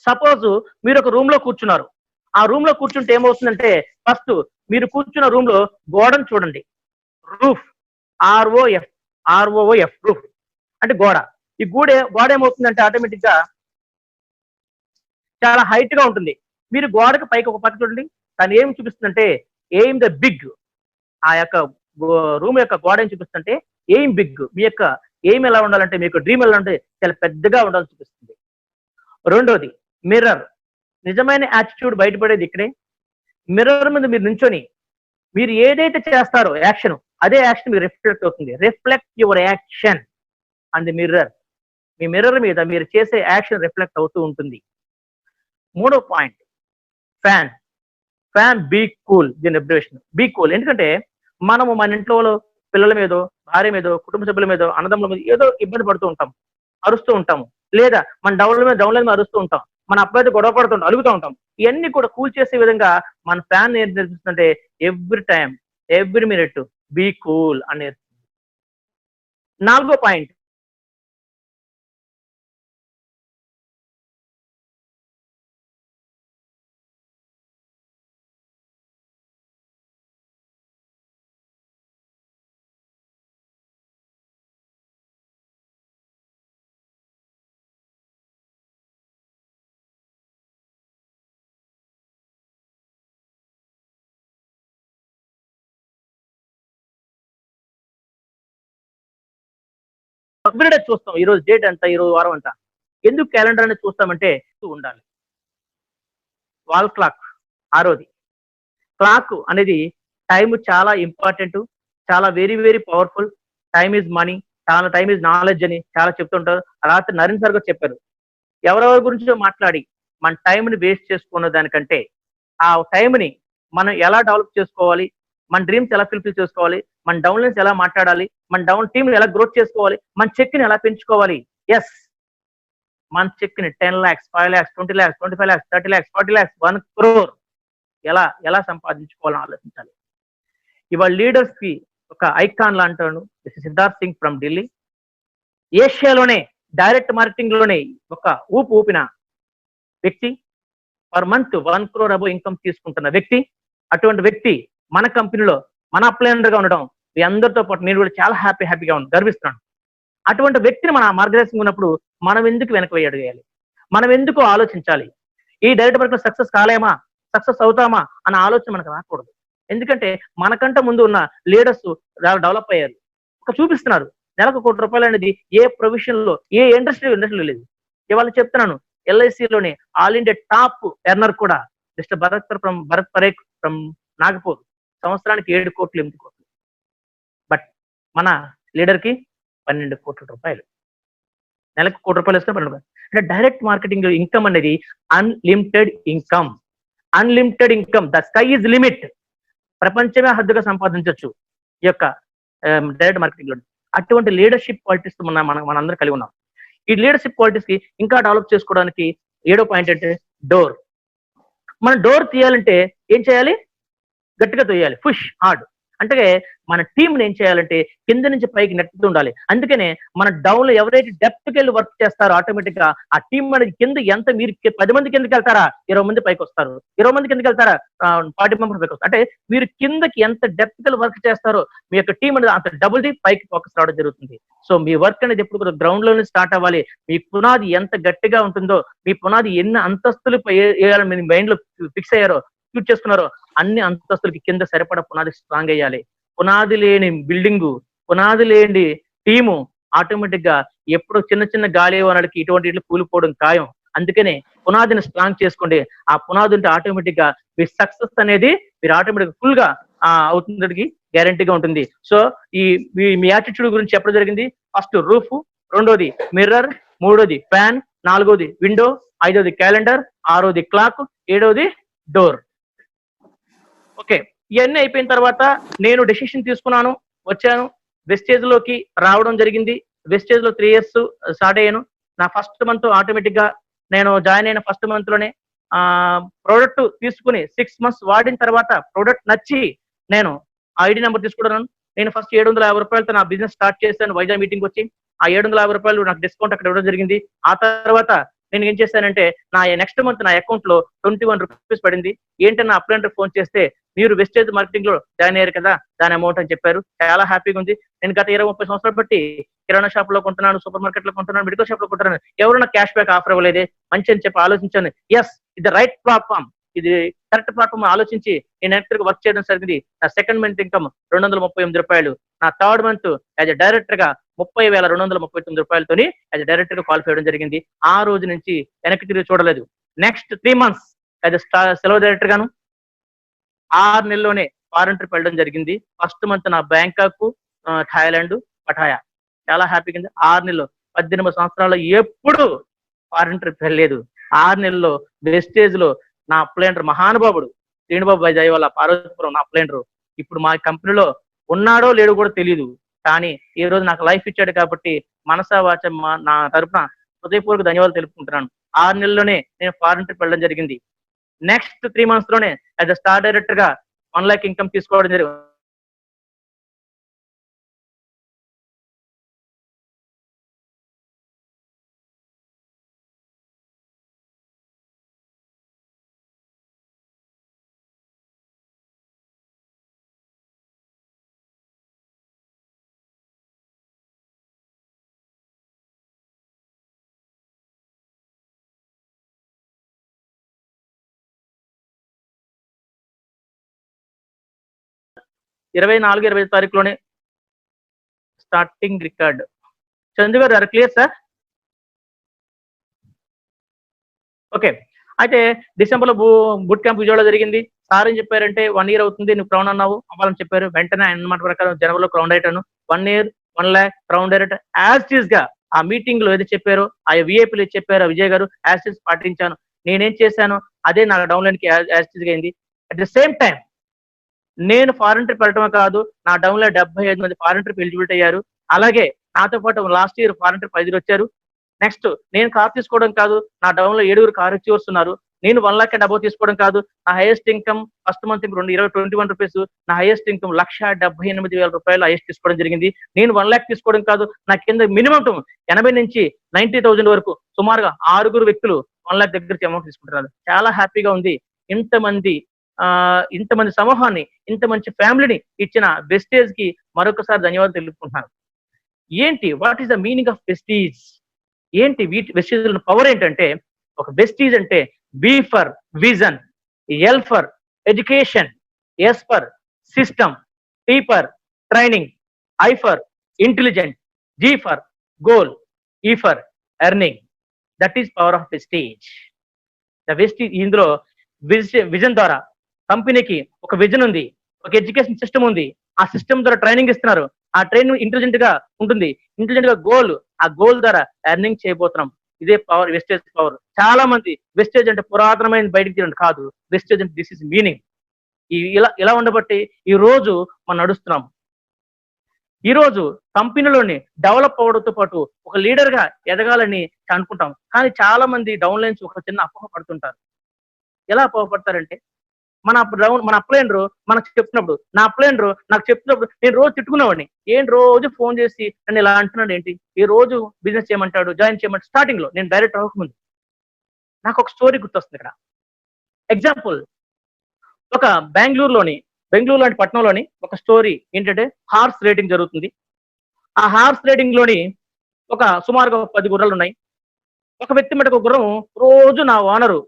S2: సపోజ్ మీరు ఒక రూమ్ లో కూర్చున్నారు. ఆ రూమ్ లో కూర్చుంటే ఏమవుతుందంటే ఫస్ట్ మీరు కూర్చున్న రూమ్ లో గోడను చూడండి. రూఫ్, ROOF రూఫ్ అంటే గోడ. ఈ గోడ ఏమవుతుందంటే ఆటోమేటిక్ గా చాలా హైట్ గా ఉంటుంది. మీరు గోడకు పైకి ఒక పక్క చూడండి, తను ఏం చూపిస్తుందంటే ఎయిమ్ ద బిగ్. ఆ యొక్క రూమ్ యొక్క గోడ ఏం చూపిస్తుంటే ఎయిమ్ బిగ్. మీ యొక్క ఎయిమ్ ఎలా ఉండాలంటే, మీకు డ్రీమ్ ఎలా ఉంటే చాలా పెద్దగా ఉండాలని చూపిస్తుంది. రెండోది మిర్రర్. నిజమైన యాటిట్యూడ్ బయటపడేది ఇక్కడే. మిర్రర్ మీద మీరు నించొని మీరు ఏదైతే చేస్తారో యాక్షన్, అదే యాక్షన్ మీకు రిఫ్లెక్ట్ అవుతుంది. Reflect your action and the mirror. Me mirror మీద మీరు చేసే యాక్షన్ రిఫ్లెక్ట్ అవుతూ ఉంటుంది. మూడో పాయింట్ ఫ్యాన్ బీ కూల్. దీని అబ్జర్వేషన్ బీ కూల్. ఎందుకంటే మనము మన ఇంట్లో పిల్లల మీదో, భార్య మీదో, కుటుంబ సభ్యుల మీదో, అన్నదమ్ముల మీద ఏదో ఇబ్బంది పడుతూ ఉంటాం, అరుస్తూ ఉంటాము. లేదా మన డౌన్లైన్ మీద అరుస్తూ ఉంటాం, మన అబ్బాయితో గొడవ పడుతుంటాం, అలుగుతూ ఉంటాం. ఇవన్నీ కూడా కూల్ చేసే విధంగా మన ఫ్యాన్ ఏం నేర్పిస్తుందంటే every time every minute be cool అని నేర్పిస్తుంది. నాలుగో పాయింట్ ఎవ్రీడే చూస్తాం. ఈ రోజు డేట్ అంతా, ఈ రోజు వారం అంతా. ఎందుకు క్యాలెండర్ అనేది చూస్తామంటే ఉండాలి. Wall clock. ఆరోది క్లాక్ అనేది టైం చాలా ఇంపార్టెంట్, చాలా very very powerful. Time is money, చాలా టైమ్ ఈజ్ నాలెడ్జ్ అని చాలా చెప్తుంటారు. రాత్రి నరేన్ సార్ గారు చెప్పారు, ఎవరెవరి గురించో మాట్లాడి మన టైంని వేస్ట్ చేసుకున్న దానికంటే ఆ టైంని మనం ఎలా డెవలప్ చేసుకోవాలి, మన డ్రీమ్స్ ఎలా ఫుల్ఫిల్ చేసుకోవాలి, మన డౌన్లైన్స్ ఎలా మాట్లాడాలి, మన డౌన్ టీమ్ ఎలా గ్రోత్ చేసుకోవాలి, మన చెక్ని ఎలా పెంచుకోవాలి. ఎస్, మన చెక్ని 10 lakhs, 5 lakhs, 20 lakhs, 25 lakhs, 30 lakhs, 40 lakhs, 1 crore ఎలా సంపాదించుకోవాలని ఆలోచించాలి. ఇవాళ లీడర్స్ కి ఒక ఐకాన్ లాంటాను సిద్ధార్థ్ సింగ్ ఫ్రమ్ ఢిల్లీ. ఏషియాలోనే డైరెక్ట్ మార్కెటింగ్ లోనే ఒక ఊపిన వ్యక్తి. Per month 1 crore above income తీసుకుంటున్న వ్యక్తి. అటువంటి వ్యక్తి మన కంపెనీలో మన అప్లైనర్ గా ఉండడం మీ అందరితో పాటు నేను కూడా చాలా హ్యాపీగా గర్విస్తున్నాను. అటువంటి వ్యక్తిని మన మార్గదర్శనం ఉన్నప్పుడు మనం ఎందుకు వెనక వేయాలి, మనం ఎందుకు ఆలోచించాలి? ఈ డైరెక్ట్ మార్కెట్ సక్సెస్ కాలేమా, సక్సెస్ అవుతామా అన్న ఆలోచన మనకు రాకూడదు. ఎందుకంటే మనకంటే ముందు ఉన్న లీడర్స్ డెవలప్ అయ్యారు, ఒక చూపిస్తున్నారు. నెలకు ₹1 అనేది ఏ ప్రొఫెషన్ లో, ఏ ఇండస్ట్రీలో లేదు. ఇవాళ చెప్తున్నాను, LICలోని ఆల్ ఇండియా టాప్ ఎర్నర్ కూడా మిస్టర్ భరత్ పరేఖ్ ఫ్రమ్ నాగపూర్. సంవత్సరానికి 7 కోట్లు 8 కోట్లు. బట్ మన లీడర్ కి 12 కోట్ల రూపాయలు. నెలకు 1 కోటి రూపాయలు వేస్తే 12 కోట్లు. అంటే డైరెక్ట్ మార్కెటింగ్ ఇన్కమ్ అనేది unlimited income. Unlimited income, the sky is limit. ప్రపంచమే హద్దుగా సంపాదించవచ్చు ఈ యొక్క డైరెక్ట్ మార్కెటింగ్ లో. అటువంటి లీడర్షిప్ క్వాలిటీస్ మనందరం కలిగి ఉన్నాం. ఈ లీడర్షిప్ క్వాలిటీస్ కి ఇంకా డెవలప్ చేసుకోవడానికి 7వ పాయింట్ అంటే డోర్. మనం డోర్ తీయాలంటే ఏం చేయాలి? గట్టిగా తోయాలి, పుష్ హార్డ్. అంటే మన టీంని ఏం చేయాలంటే కింద నుంచి పైకి నెట్టుతూ ఉండాలి. అందుకనే మన డౌన్ లో ఎవరైతే డెప్త్కి వెళ్ళి వర్క్ చేస్తారో ఆటోమేటిక్ గా ఆ టీం అనేది కింద ఎంత, మీరు 10 మంది కిందకి వెళ్తారా 20 మంది పైకి వస్తారు, 20 మంది కిందకి వెళ్తారా 40 మెంబర్స్ పైకి వస్తారు. అంటే మీరు కిందకి ఎంత డెప్త్ కి వర్క్ చేస్తారో మీ యొక్క టీం అనేది అంత డబుల్ ది పైకి ఫోకస్ రావడం జరుగుతుంది. సో మీ వర్క్ అనేది ఎప్పుడు కూడా గ్రౌండ్ లోనే స్టార్ట్ అవ్వాలి. మీ పునాది ఎంత గట్టిగా ఉంటుందో, మీ పునాది ఎన్ని అంతస్తులు వేయాలని మీ మైండ్ లో ఫిక్స్ అయ్యారో, చూట్ చేసుకున్నారో, అన్ని అంతస్తులకి కింద సరిపడా పునాది స్ట్రాంగ్ అయ్యాలి. పునాది లేని బిల్డింగు, పునాది లేని టీము ఆటోమేటిక్ గా ఎప్పుడు చిన్న చిన్న గాలి వనలకి ఇటువంటి కూలిపోవడం ఖాయం. అందుకనే పునాదిని స్ట్రాంగ్ చేసుకోండి. ఆ పునాది ఉంటే ఆటోమేటిక్ గా మీ సక్సెస్ అనేది మీరు ఆటోమేటిక్ ఫుల్ గా అవుతుందకి గ్యారంటీగా ఉంటుంది. సో ఈ మీ యాటిట్యూడ్ గురించి చెప్పడం జరిగింది. ఫస్ట్ రూఫ్, రెండోది మిర్రర్, మూడోది ఫ్యాన్, నాలుగోది విండో, ఐదోది క్యాలెండర్, ఆరోది క్లాక్, ఏడోది డోర్. ఓకే, ఇవన్నీ అయిపోయిన తర్వాత నేను డెసిషన్ తీసుకున్నాను, వచ్చాను, వెస్టేజ్ లోకి రావడం జరిగింది. వెస్టేజ్ లో 3 years స్టార్ట్ అయ్యాను. నా ఫస్ట్ మంత్ ఆటోమేటిక్ గా నేను జాయిన్ అయిన ఫస్ట్ మంత్ లోనే ప్రోడక్ట్ తీసుకుని 6 months వాడిన తర్వాత ప్రోడక్ట్ నచ్చి నేను ఐడి నెంబర్ తీసుకున్నాను. నేను ఫస్ట్ 750 రూపాయలతో నా బిజినెస్ స్టార్ట్ చేశాను. వైజాగ్ మీటింగ్ వచ్చి ఆ 750 రూపాయలు నాకు డిస్కౌంట్ అక్కడ ఇవ్వడం జరిగింది. ఆ తర్వాత నేను ఏం చేశానంటే నా నెక్స్ట్ మంత్ నా అకౌంట్ లో 21 రూపీస్ పడింది. ఏంటన్నా అప్లైంటర్ ఫోన్ చేస్తే మీరు వెస్టేజ్ మార్కెటింగ్ లో జాయిన్ అయ్యారు కదా, దాని అమౌంట్ అని చెప్పారు. చాలా హ్యాపీగా ఉంది. నేను గత 20-30 సంవత్సరాలు బట్టి కిరాణా షాప్ లో కొంటున్నాను, సూపర్ మార్కెట్ లో కొంటున్నాను, మెడికల్ షాప్ లో కొంటున్నాను. ఎవరైనా క్యాష్ బ్యాక్ ఆఫర్ ఇవ్వలేదే, మంచి అని చెప్పి ఆలోచించాను. ఎస్, ఇది రైట్ ప్లాట్ఫామ్, ఇది కరెక్ట్ ప్లాట్ఫామ్ ఆలోచించి నేను యాక్టర్ వర్క్ చేయడం జరిగింది. నా సెకండ్ మంత్ ఇన్కమ్ 238 రూపాయలు. నా థర్డ్ మంత్ యాజ్ డైరెక్టర్ గా 30,239 రూపాయలతోని యాజ్ డైరెక్టర్ గా క్వాలిఫై అవ్వడం జరిగింది. ఆ రోజు నుంచి వెనక్కి తిరిగి చూడలేదు. నెక్స్ట్ 3 months యాజ్ సెలవు డైరెక్టర్ గాను 6 నెలల్లోనే ఫారెన్ ట్రిప్ వెళ్ళడం జరిగింది. ఫస్ట్ మంత్ నా బ్యాంకాక్, థాయిలాండ్, పటాయా. చాలా హ్యాపీగా ఉంది. 6 నెలలు, 18 సంవత్సరాల్లో ఎప్పుడు ఫారెన్ ట్రిప్ వెళ్ళలేదు. 6 నెలల్లో వెస్టేజ్ లో నా అప్లైండర్ మహానుభావుడు శ్రీనుబాబు దయ వల్ల పార్వతీపురం నా అప్లైండర్ ఇప్పుడు మా కంపెనీలో ఉన్నాడో లేడో కూడా తెలియదు. కానీ ఈ రోజు నాకు లైఫ్ ఇచ్చాడు కాబట్టి మనసా వాచ నా తరపున హృదయపూర్వక ధన్యవాదాలు తెలుపుకుంటున్నాను. 6 నెలల్లోనే నేను ఫారెన్ ట్రిప్ వెళ్ళడం జరిగింది. నెక్స్ట్ 3 months లోనే యాజ్ స్టార్ డైరెక్టర్ గా 1 lakh ఇన్కమ్ తీసుకోవడం జరిగింది. ఇరవై 24-25 తారీఖులోనే starting record. Chandu garu clear sir? Okay, అయితే డిసెంబర్ లో బూట్ క్యాంప్ విజయవాడ జరిగింది. సార్ ఏం చెప్పారంటే 1 year అవుతుంది నువ్వు క్రౌన్ అన్నావు అవ్వాలని చెప్పారు. వెంటనే ఆయన మాట ప్రకారం జనవరిలో క్రౌన్ అయ్యాను. 1 year 1 lakh crown director as టీజ్ గా ఆ మీటింగ్ లో ఏది చెప్పారో, ఆ విఐపీలు ఏది చెప్పారో విజయ్ గారు యాజ్ టీజ్ పాటించాను. నేనేం చేశాను అదే నా డౌన్లైన్ కి యాజ్ టీజ్ గా అయింది. అట్ ద సేమ్ టైం నేను ఫారెన్ ట్రిప్ వెళ్ళటమే కాదు, నా డౌన్ లో 75 మంది ఫారెన్ ట్రిప్ ఎలిజిబిలిటీ అయ్యారు. అలాగే నాతో పాటు లాస్ట్ ఇయర్ ఫారెన్ ట్రిప్ 5 వచ్చారు. నెక్స్ట్ నేను కార్ తీసుకోవడం కాదు, నా డౌన్ లో 7 కార్ అచీవర్స్ ఉన్నారు. నేను 1 lakh అబౌవ్ తీసుకోవడం కాదు, నా highest income first month 21 rupees, నా హైయెస్ట్ ఇన్కమ్ 1,78,000 రూపాయలు హైయెస్ట్ తీసుకోవడం జరిగింది. నేను 1 lakh తీసుకోవడం కాదు, నా కింద మినిమం 80 నుంచి 90,000 వరకు సుమారుగా 6 వ్యక్తులు 1 lakh దగ్గరికి అమౌంట్ తీసుకుంటున్నారు. చాలా హ్యాపీగా ఉంది. ఇంతమంది సమూహాన్ని, ఇంత మంచి ఫ్యామిలీని ఇచ్చిన వెస్టేజ్ కి మరొకసారి ధన్యవాదాలు తెలుపుకుంటున్నాను. ఏంటి what is the meaning of Vestige? ఏంటి వెస్టీజ్ పవర్ ఏంటంటే, ఒక వెస్టీజ్ అంటే V for vision, L for education, S for system, T for training, I for intelligent, G for goal, E for earning. That is power of Vestige. The Vestige ఇందులో vision ద్వారా కంపెనీకి ఒక vision ఉంది, ఒక education system ఉంది, ఆ system ద్వారా training ఇస్తున్నారు, ఆ ట్రైన్ ఇంటెలిజెంట్ గా ఉంటుంది, ఇంటెలిజెంట్ గా ఆ గోల్ ద్వారా ఎర్నింగ్ చేయబోతున్నాం. ఇదే పవర్, వెస్టేజ్ పవర్. చాలా మంది వెస్టేజ్ అంటే పురాతనమైన బయటికి తీయండి కాదు, వెస్టేజ్ అంటే దిస్ ఇస్ మీనింగ్. ఇలా ఉండబట్టి ఈ రోజు మనం నడుస్తున్నాం. ఈ రోజు కంపెనీలోని డెవలప్ అవడంతో పాటు ఒక లీడర్ గా ఎదగాలని అనుకుంటాం, కానీ చాలా మంది డౌన్ లైన్స్ ఒక చిన్న అపోహ పడుతుంటారు. ఎలా అపోహ పడతారంటే, మన అప్లైనరు మనకు చెప్తున్నప్పుడు, నా అప్లైనరు నాకు చెప్తున్నప్పుడు నేను రోజు తిట్టుకునేవాడిని. రోజు ఫోన్ చేసి నన్ను ఇలా అంటున్నాడు ఏంటి, ఈ రోజు బిజినెస్ చేయమంటాడు, జాయిన్ చేయమంటాడు. స్టార్టింగ్ లో నేను డైరెక్ట్ అవ్వకముందు నాకు ఒక స్టోరీ గుర్తొస్తుంది ఇక్కడ. ఎగ్జాంపుల్, ఒక బెంగళూరు లాంటి పట్టణంలోని ఒక స్టోరీ ఏంటంటే, హార్స్ రేటింగ్ జరుగుతుంది. ఆ హార్స్ రేటింగ్ లోని ఒక సుమారుగా 10 గుర్రాలు ఉన్నాయి. ఒక వ్యక్తి మటుకు ఒక గుర్రం రోజు నా ఓనరు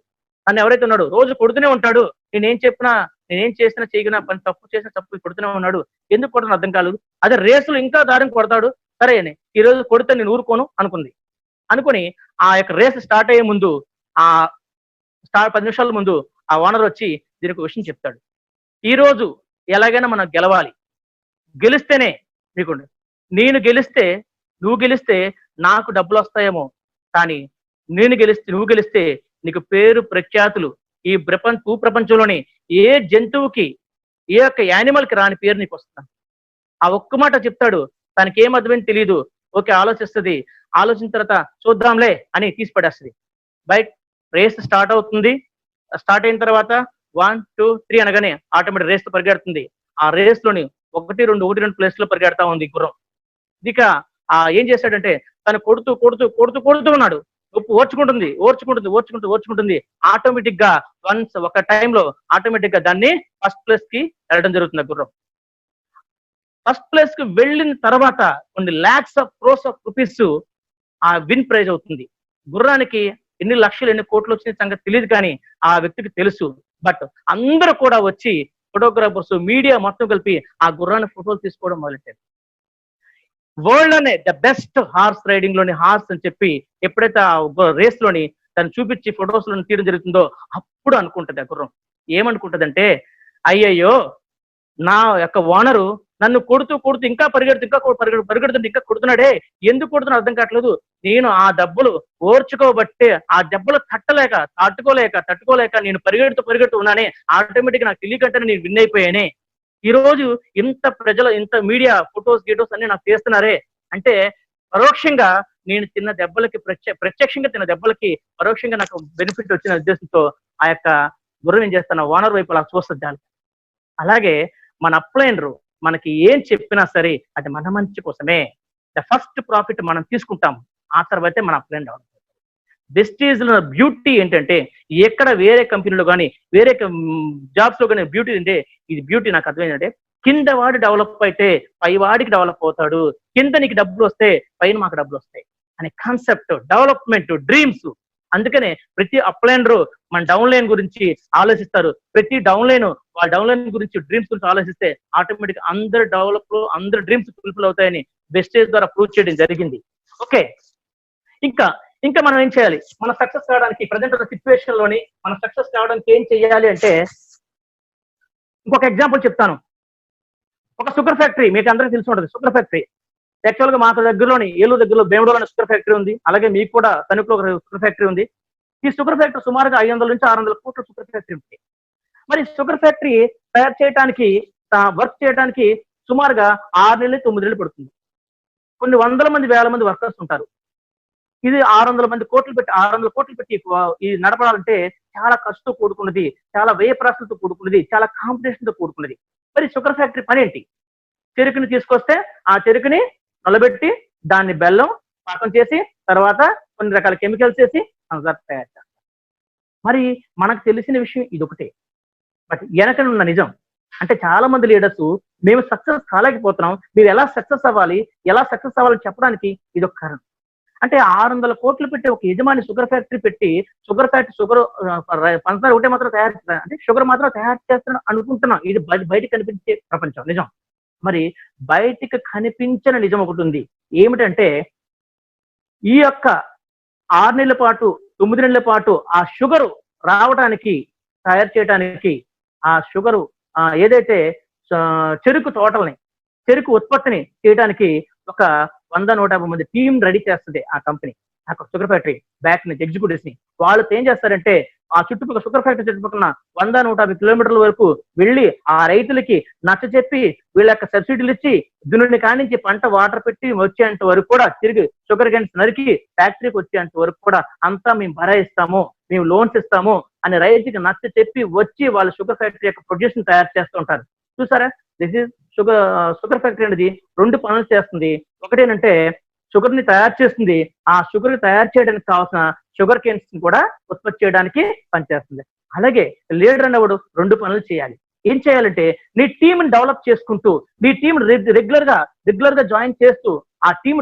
S2: నన్ను ఎవరైతే ఉన్నాడు రోజు కొడుతూనే ఉంటాడు. నేనేం చేసినా చేయగినా పని తప్పు చేసిన తప్పు కొడుతూనే ఉన్నాడు. ఎందుకు కొడతాను అర్థం కాలేదు. అదే రేసులు ఇంకా దారిని కొడతాడు. సరే అని ఈ రోజు కొడితే నేను ఊరుకోను అనుకుని ఆ యొక్క రేస్ స్టార్ట్ అయ్యే ముందు, ఆ 10 నిమిషాల ముందు ఆ ఓనర్ వచ్చి దీనికి విషయం చెప్తాడు. ఈ రోజు ఎలాగైనా మనం గెలవాలి, గెలిస్తేనే నీకు, నువ్వు గెలిస్తే నాకు డబ్బులు వస్తాయేమో, కానీ నువ్వు గెలిస్తే నీకు పేరు ప్రఖ్యాతులు ఈ ప్రపంచంలోని ఏ జంతువుకి, ఏ యొక్క యానిమల్ కి రాని పేరు నీకు వస్తుంది. ఆ ఒక్క మాట చెప్తాడు. తనకి ఏం అర్థమైంది తెలియదు. ఓకే, ఆలోచించిన తర్వాత చూద్దాంలే అని తీసి పడేస్తుంది. బయట రేస్ స్టార్ట్ అవుతుంది. స్టార్ట్ అయిన తర్వాత 1, 2, 3 అనగానే ఆటోమేటిక్ రేస్ పరిగెడుతుంది. ఆ రేస్ లోని 1, 2 ప్లేస్ లో పరిగెడతా ఉంది గుర్రం. ఇక ఏం చేశాడంటే, తను కొడుతూ ఉన్నాడు. ఉప్పు ఓర్చుకుంటుంది. ఆటోమేటిక్ గా ఒక టైంలో ఆటోమేటిక్ గా దాన్ని ఫస్ట్ ప్లేస్ కి వెళ్ళడం జరుగుతుంది. గుర్రం ఫస్ట్ ప్లేస్ కి వెళ్ళిన తర్వాత కొన్ని lakhs of crores of rupees ఆ విన్ ప్రైజ్ అవుతుంది. గుర్రానికి ఎన్ని లక్షలు ఎన్ని కోట్లు వచ్చిన సంగతి తెలియదు, కానీ ఆ వ్యక్తికి తెలుసు. బట్ అందరూ కూడా వచ్చి ఫోటోగ్రాఫర్స్, మీడియా మొత్తం కలిపి ఆ గుర్రాన్ని ఫోటోలు తీసుకోవడం మొదలెట్టారు. వరల్డ్ లోనే ద బెస్ట్ హార్స్ రైడింగ్ లోని హార్స్ అని చెప్పి ఎప్పుడైతే ఆ రేస్ లోని తను చూపించి ఫొటోస్ లో తీయడం జరుగుతుందో, అప్పుడు అనుకుంటది ఆ గుర్రం. ఏమనుకుంటదంటే, అయ్యయ్యో నా యొక్క ఓనరు నన్ను కొడుతూ ఇంకా పరిగెడుతుంటే ఇంకా కొడుతున్నాడే, ఎందుకు కొడుతున్నా అర్థం కావట్లేదు. నేను ఆ దెబ్బలు ఓర్చుకోబట్టే, ఆ దెబ్బలు తట్టుకోలేక నేను పరిగెడుతూ ఉన్నానే, ఆటోమేటిక్ నాకు తెలియకంటే నేను విన్ అయిపోయానే. ఈ రోజు ఇంత మీడియా ఫొటోస్ అన్ని నాకు చేస్తున్నారే అంటే, పరోక్షంగా నేను తిన్న దెబ్బలకి ప్రత్యక్షంగా తిన్న దెబ్బలకి పరోక్షంగా నాకు బెనిఫిట్ వచ్చిన ఉద్దేశంతో ఆ యొక్క గుర్రం ఏం చేస్తాను, ఓనర్ వైపు అలా చూస్తుంది. అలాగే మన అప్లైనరు మనకి ఏం చెప్పినా సరే అది మన మంచి కోసమే. ద ఫస్ట్ ప్రాఫిట్ మనం తీసుకుంటాం, ఆ తర్వాతే మన అప్లైన్ డెవలప్. వెస్టీజ్ లో బ్యూటీ ఏంటంటే, ఎక్కడ వేరే కంపెనీలో కానీ వేరే జాబ్స్ లో కానీ బ్యూటీ అంటే, ఇది బ్యూటీ నాకు అర్థమైందంటే, కింద వాడు డెవలప్ అయితే పై వాడికి డెవలప్ అవుతాడు, కింద నీకు డబ్బులు వస్తే పైన మాకు డబ్బులు వస్తాయి అనే కాన్సెప్ట్, డెవలప్మెంట్, డ్రీమ్స్. అందుకనే ప్రతి అప్లైనరు మన డౌన్ లైన్ గురించి ఆలోచిస్తారు. ప్రతి వాళ్ళ డౌన్ లైన్ గురించి, డ్రీమ్స్ గురించి ఆలోచిస్తే ఆటోమేటిక్ అందరి డ్రీమ్స్ ఫుల్ఫిల్ అవుతాయని వెస్టేజ్ ద్వారా ప్రూవ్ చేయడం జరిగింది. ఓకే, ఇంకా మనం ఏం చేయాలి? మన సక్సెస్ కావడానికి ప్రజెంట్ ఉన్న సిచ్యువేషన్ లోని మనం సక్సెస్ కావడానికి ఏం చేయాలి అంటే, ఇంకొక ఎగ్జాంపుల్ చెప్తాను. ఒక షుగర్ ఫ్యాక్టరీ, మీకు అందరికీ తెలిసి ఉంటుంది. షుగర్ ఫ్యాక్టరీ యాక్చువల్ గా మా దగ్గరలోని ఏలూరు దగ్గరలో భీమడోలో షుగర్ ఫ్యాక్టరీ ఉంది. అలాగే మీకు కూడా తణుకులో ఒక షుగర్ ఫ్యాక్టరీ ఉంది. ఈ షుగర్ ఫ్యాక్టరీ సుమారుగా 500 నుంచి 600 కోట్ల షుగర్ ఫ్యాక్టరీ ఉంది. మరి షుగర్ ఫ్యాక్టరీ తయారు చేయడానికి, వర్క్ చేయడానికి సుమారుగా 6 నెలలు 9 నెలలు పడుతుంది. కొన్ని వందల మంది, వేల మంది వర్కర్స్ ఉంటారు. ఇది 600 కోట్లు పెట్టి ఈ నడపడాలంటే చాలా ఖర్చుతో కూడుకున్నది, చాలా వ్యయ ప్రాసలతో కూడుకున్నది, చాలా కాంపిటీషన్ తో కూడుకున్నది. మరి షుగర్ ఫ్యాక్టరీ పని ఏంటి? చెరుకుని తీసుకొస్తే ఆ చెరుకుని నలబెట్టి దాన్ని బెల్లం పాకం చేసి తర్వాత కొన్ని రకాల కెమికల్స్ చేసి తయారు చేస్తారు. మరి మనకు తెలిసిన విషయం ఇదొకటే. బట్ వెనకనున్న నిజం అంటే, చాలా మంది లీడర్స్ మేము సక్సెస్ కాలేకపోతున్నాం, మీరు ఎలా సక్సెస్ అవ్వాలని చెప్పడానికి ఇదొక కారణం. అంటే 600 కోట్లు పెట్టి ఒక యజమాని షుగర్ ఫ్యాక్టరీ పెట్టి షుగర్ పంచదార ఒకటే మాత్రం తయారు చేస్తారు, అంటే షుగర్ మాత్రం తయారు చేస్తాను అనుకుంటున్నాం. ఇది బయటకు కనిపించే ప్రపంచం నిజం. మరి బయటికి కనిపించిన నిజం ఒకటి ఉంది. ఏమిటంటే, ఈ యొక్క 6 నెలల పాటు 9 నెలల పాటు ఆ షుగరు రావడానికి, తయారు చేయడానికి, ఆ షుగరు ఏదైతే చెరుకు తోటల్ని చెరుకు ఉత్పత్తిని చేయడానికి ఒక 100-150 మంది టీం రెడీ చేస్తుంది ఆ కంపెనీ, ఆ షుగర్ ఫ్యాక్టరీ బ్యాక్ నుంచి ఎగ్జిక్యూటివ్స్ ని. వాళ్ళు ఏం చేస్తారంటే ఆ చుట్టుపక్కల షుగర్ ఫ్యాక్టరీ చుట్టుపక్కల 100-150 కిలోమీటర్ల వరకు వెళ్ళి ఆ రైతులకి నచ్చ చెప్పి వీళ్ళ యొక్క సబ్సిడీలు ఇచ్చి దున్నుని కానించి పంట వాటర్ పెట్టి వచ్చేంత వరకు కూడా తిరిగి షుగర్ గన్స్ నరికి ఫ్యాక్టరీకి వచ్చేంత వరకు కూడా అంతా మేము భరాయిస్తాము, మేము లోన్స్ ఇస్తాము అని రైతుకి నచ్చ చెప్పి వచ్చి వాళ్ళ షుగర్ ఫ్యాక్టరీ యొక్క ప్రొడ్యూస్ తయారు చేస్తూ ఉంటారు. చూసారా, దిస్ ఇస్ షుగర్ ఫ్యాక్టరీ అనేది 2 పనులు చేస్తుంది. ఒకటేనంటే షుగర్ ని తయారు చేస్తుంది, ఆ షుగర్ ని తయారు చేయడానికి కావాల్సిన షుగర్ కేన్స్ ని కూడా ఉత్పత్తి చేయడానికి పనిచేస్తుంది. అలాగే లీడర్ అనేవాడు 2 పనులు చేయాలి. ఏం చేయాలంటే నీ టీం ని డెవలప్ చేసుకుంటూ, నీ టీం రెగ్యులర్ గా జాయిన్ చేస్తూ, ఆ టీం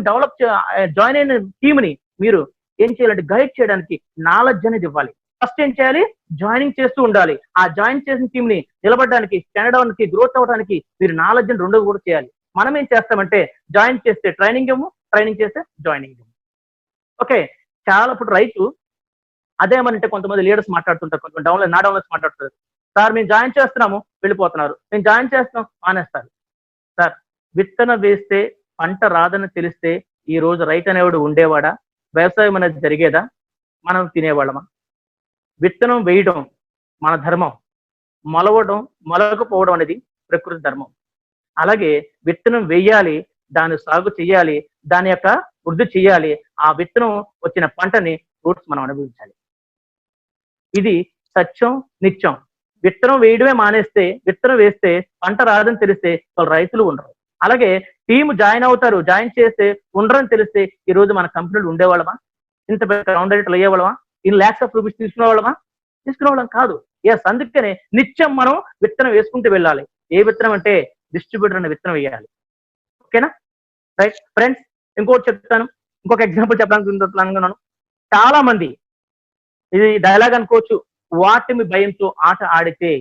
S2: జాయిన్ అయిన టీం ని మీరు ఏం చేయాలంటే గైడ్ చేయడానికి నాలెడ్జ్ అనేది ఇవ్వాలి. ఫస్ట్ ఏం చేయాలి, జాయినింగ్ చేస్తూ ఉండాలి. ఆ జాయిన్ చేసిన టీం ని నిలబడడానికి, స్టాండ్ అవడానికి, గ్రోత్ అవ్వడానికి మీరు నాలెడ్జ్ ని 2 కూడా చేయాలి. మనం ఏం చేస్తామంటే జాయిన్ చేస్తే ట్రైనింగ్ ఇవ్వము, ట్రైనింగ్ చేస్తే జాయినింగ్ ఇవ్వము. ఓకే, చాలా ఇప్పుడు రైతు అదేమనంటే కొంతమంది లీడర్స్ మాట్లాడుతుంటారు, కొంచెం డౌన్లెస్ మాట్లాడుతారు. సార్ మేము జాయిన్ చేస్తున్నాము, వెళ్ళిపోతున్నారు. మేము జాయిన్ చేస్తున్నాం, మానేస్తారు. సార్ విత్తనం వేస్తే పంట రాదని తెలిస్తే ఈ రోజు రైతు అనేవాడు ఉండేవాడా? వ్యవసాయం అనేది జరిగేదా? మనం తినేవాళ్ళమా? విత్తనం వేయడం మన ధర్మం, మొలకపోవడం అనేది ప్రకృతి ధర్మం. అలాగే విత్తనం వేయాలి, దాన్ని సాగు చేయాలి, దాని యొక్క వృద్ధి చేయాలి. ఆ విత్తనం వచ్చిన పంటని ఫ్రూట్స్ మనం అనుభవించాలి. ఇది సత్యం, నిత్యం. విత్తనం వేయడమే మానేస్తే, విత్తనం వేస్తే పంట రాదని తెలిస్తే వాళ్ళు రైతులు ఉండరు. అలాగే టీం జాయిన్ అవుతారు, జాయిన్ చేస్తే ఉండరని తెలిస్తే ఈ రోజు మన కంపెనీలు ఉండేవాళ్ళమా? ఇంత గ్రౌండ్ రేట్లు అయ్యేవాళ్ళమా? ఇన్ లాక్స్ ఆఫ్ రూపీస్ తీసుకునేవాళ్ళమా? తీసుకునేవాళ్ళం కాదు. ఎస్, అందుకనే నిత్యం మనం విత్తనం వేసుకుంటూ వెళ్ళాలి. ఏ విత్తనం అంటే డిస్ట్రిబ్యూటర్ అనే విత్తనం వేయాలి. ఓకేనా? రైట్ ఫ్రెండ్స్, ఇంకోటి చెప్తాను, ఇంకొక ఎగ్జాంపుల్ చెప్పడానికి. చాలా మంది ఇది డైలాగ్ అనుకోవచ్చు, వాటిమి భయంతో ఆట ఆడితే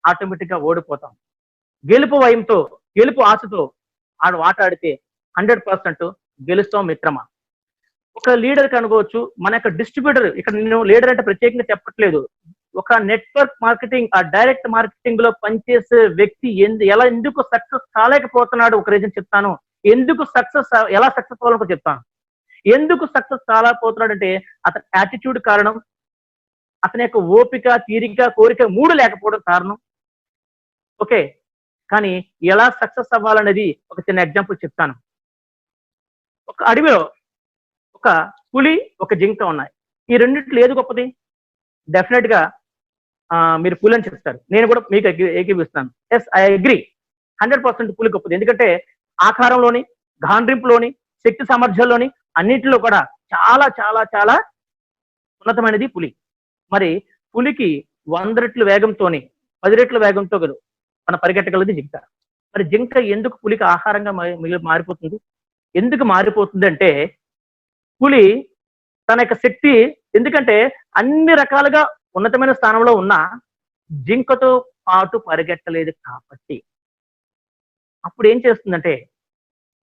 S2: ఆటోమేటిక్ గా ఓడిపోతాం. గెలుపు ఆశతో ఆట ఆడితే 100% గెలుస్తాం మిత్రమా. ఒక లీడర్ కి అనుకోవచ్చు, మన యొక్క డిస్ట్రిబ్యూటర్, ఇక్కడ నేను లీడర్ అంటే ప్రత్యేకంగా చెప్పట్లేదు, ఒక నెట్వర్క్ మార్కెటింగ్, ఆ డైరెక్ట్ మార్కెటింగ్ లో పనిచేసే వ్యక్తి ఎందుకు సక్సెస్ కాలేకపోతున్నాడు ఒక రీజన్ చెప్తాను. ఎలా సక్సెస్ అవ్వాలో చెప్తాను. ఎందుకు సక్సెస్ కాలేకపోతున్నాడు అంటే అతని యాటిట్యూడ్ కారణం, అతని యొక్క ఓపిక, తీరిక, కోరిక 3 లేకపోవడం కారణం. ఓకే, కానీ ఎలా సక్సెస్ అవ్వాలనేది ఒక చిన్న ఎగ్జాంపుల్ చెప్తాను. ఒక అడవిలో ఒక పులి, ఒక జింక ఉన్నాయి. ఈ రెండింటిలో ఏది గొప్పది? డెఫినెట్ గా మీరు పులి అని చెప్తారు, నేను కూడా మీకు ఏకీపిస్తాను. ఎస్, ఐ అగ్రి, 100% పులి గొప్పది. ఎందుకంటే ఆకారంలోని, గాండ్రింపులోని, శక్తి సామర్థ్యాల్లోని అన్నింటిలో కూడా చాలా చాలా చాలా ఉన్నతమైనది పులి. మరి పులికి 100 రెట్ల వేగంతోని, 10 రెట్ల వేగంతో మన పరిగెట్టగలది జింక. మరి జింక ఎందుకు పులికి ఆహారంగా మారిపోతుంది? ఎందుకు మారిపోతుంది అంటే పులి తన యొక్క శక్తి, ఎందుకంటే అన్ని రకాలుగా ఉన్నతమైన స్థానంలో ఉన్న జింకతో పాటు పరిగెట్టలేదు కాబట్టి. అప్పుడు ఏం చేస్తుందంటే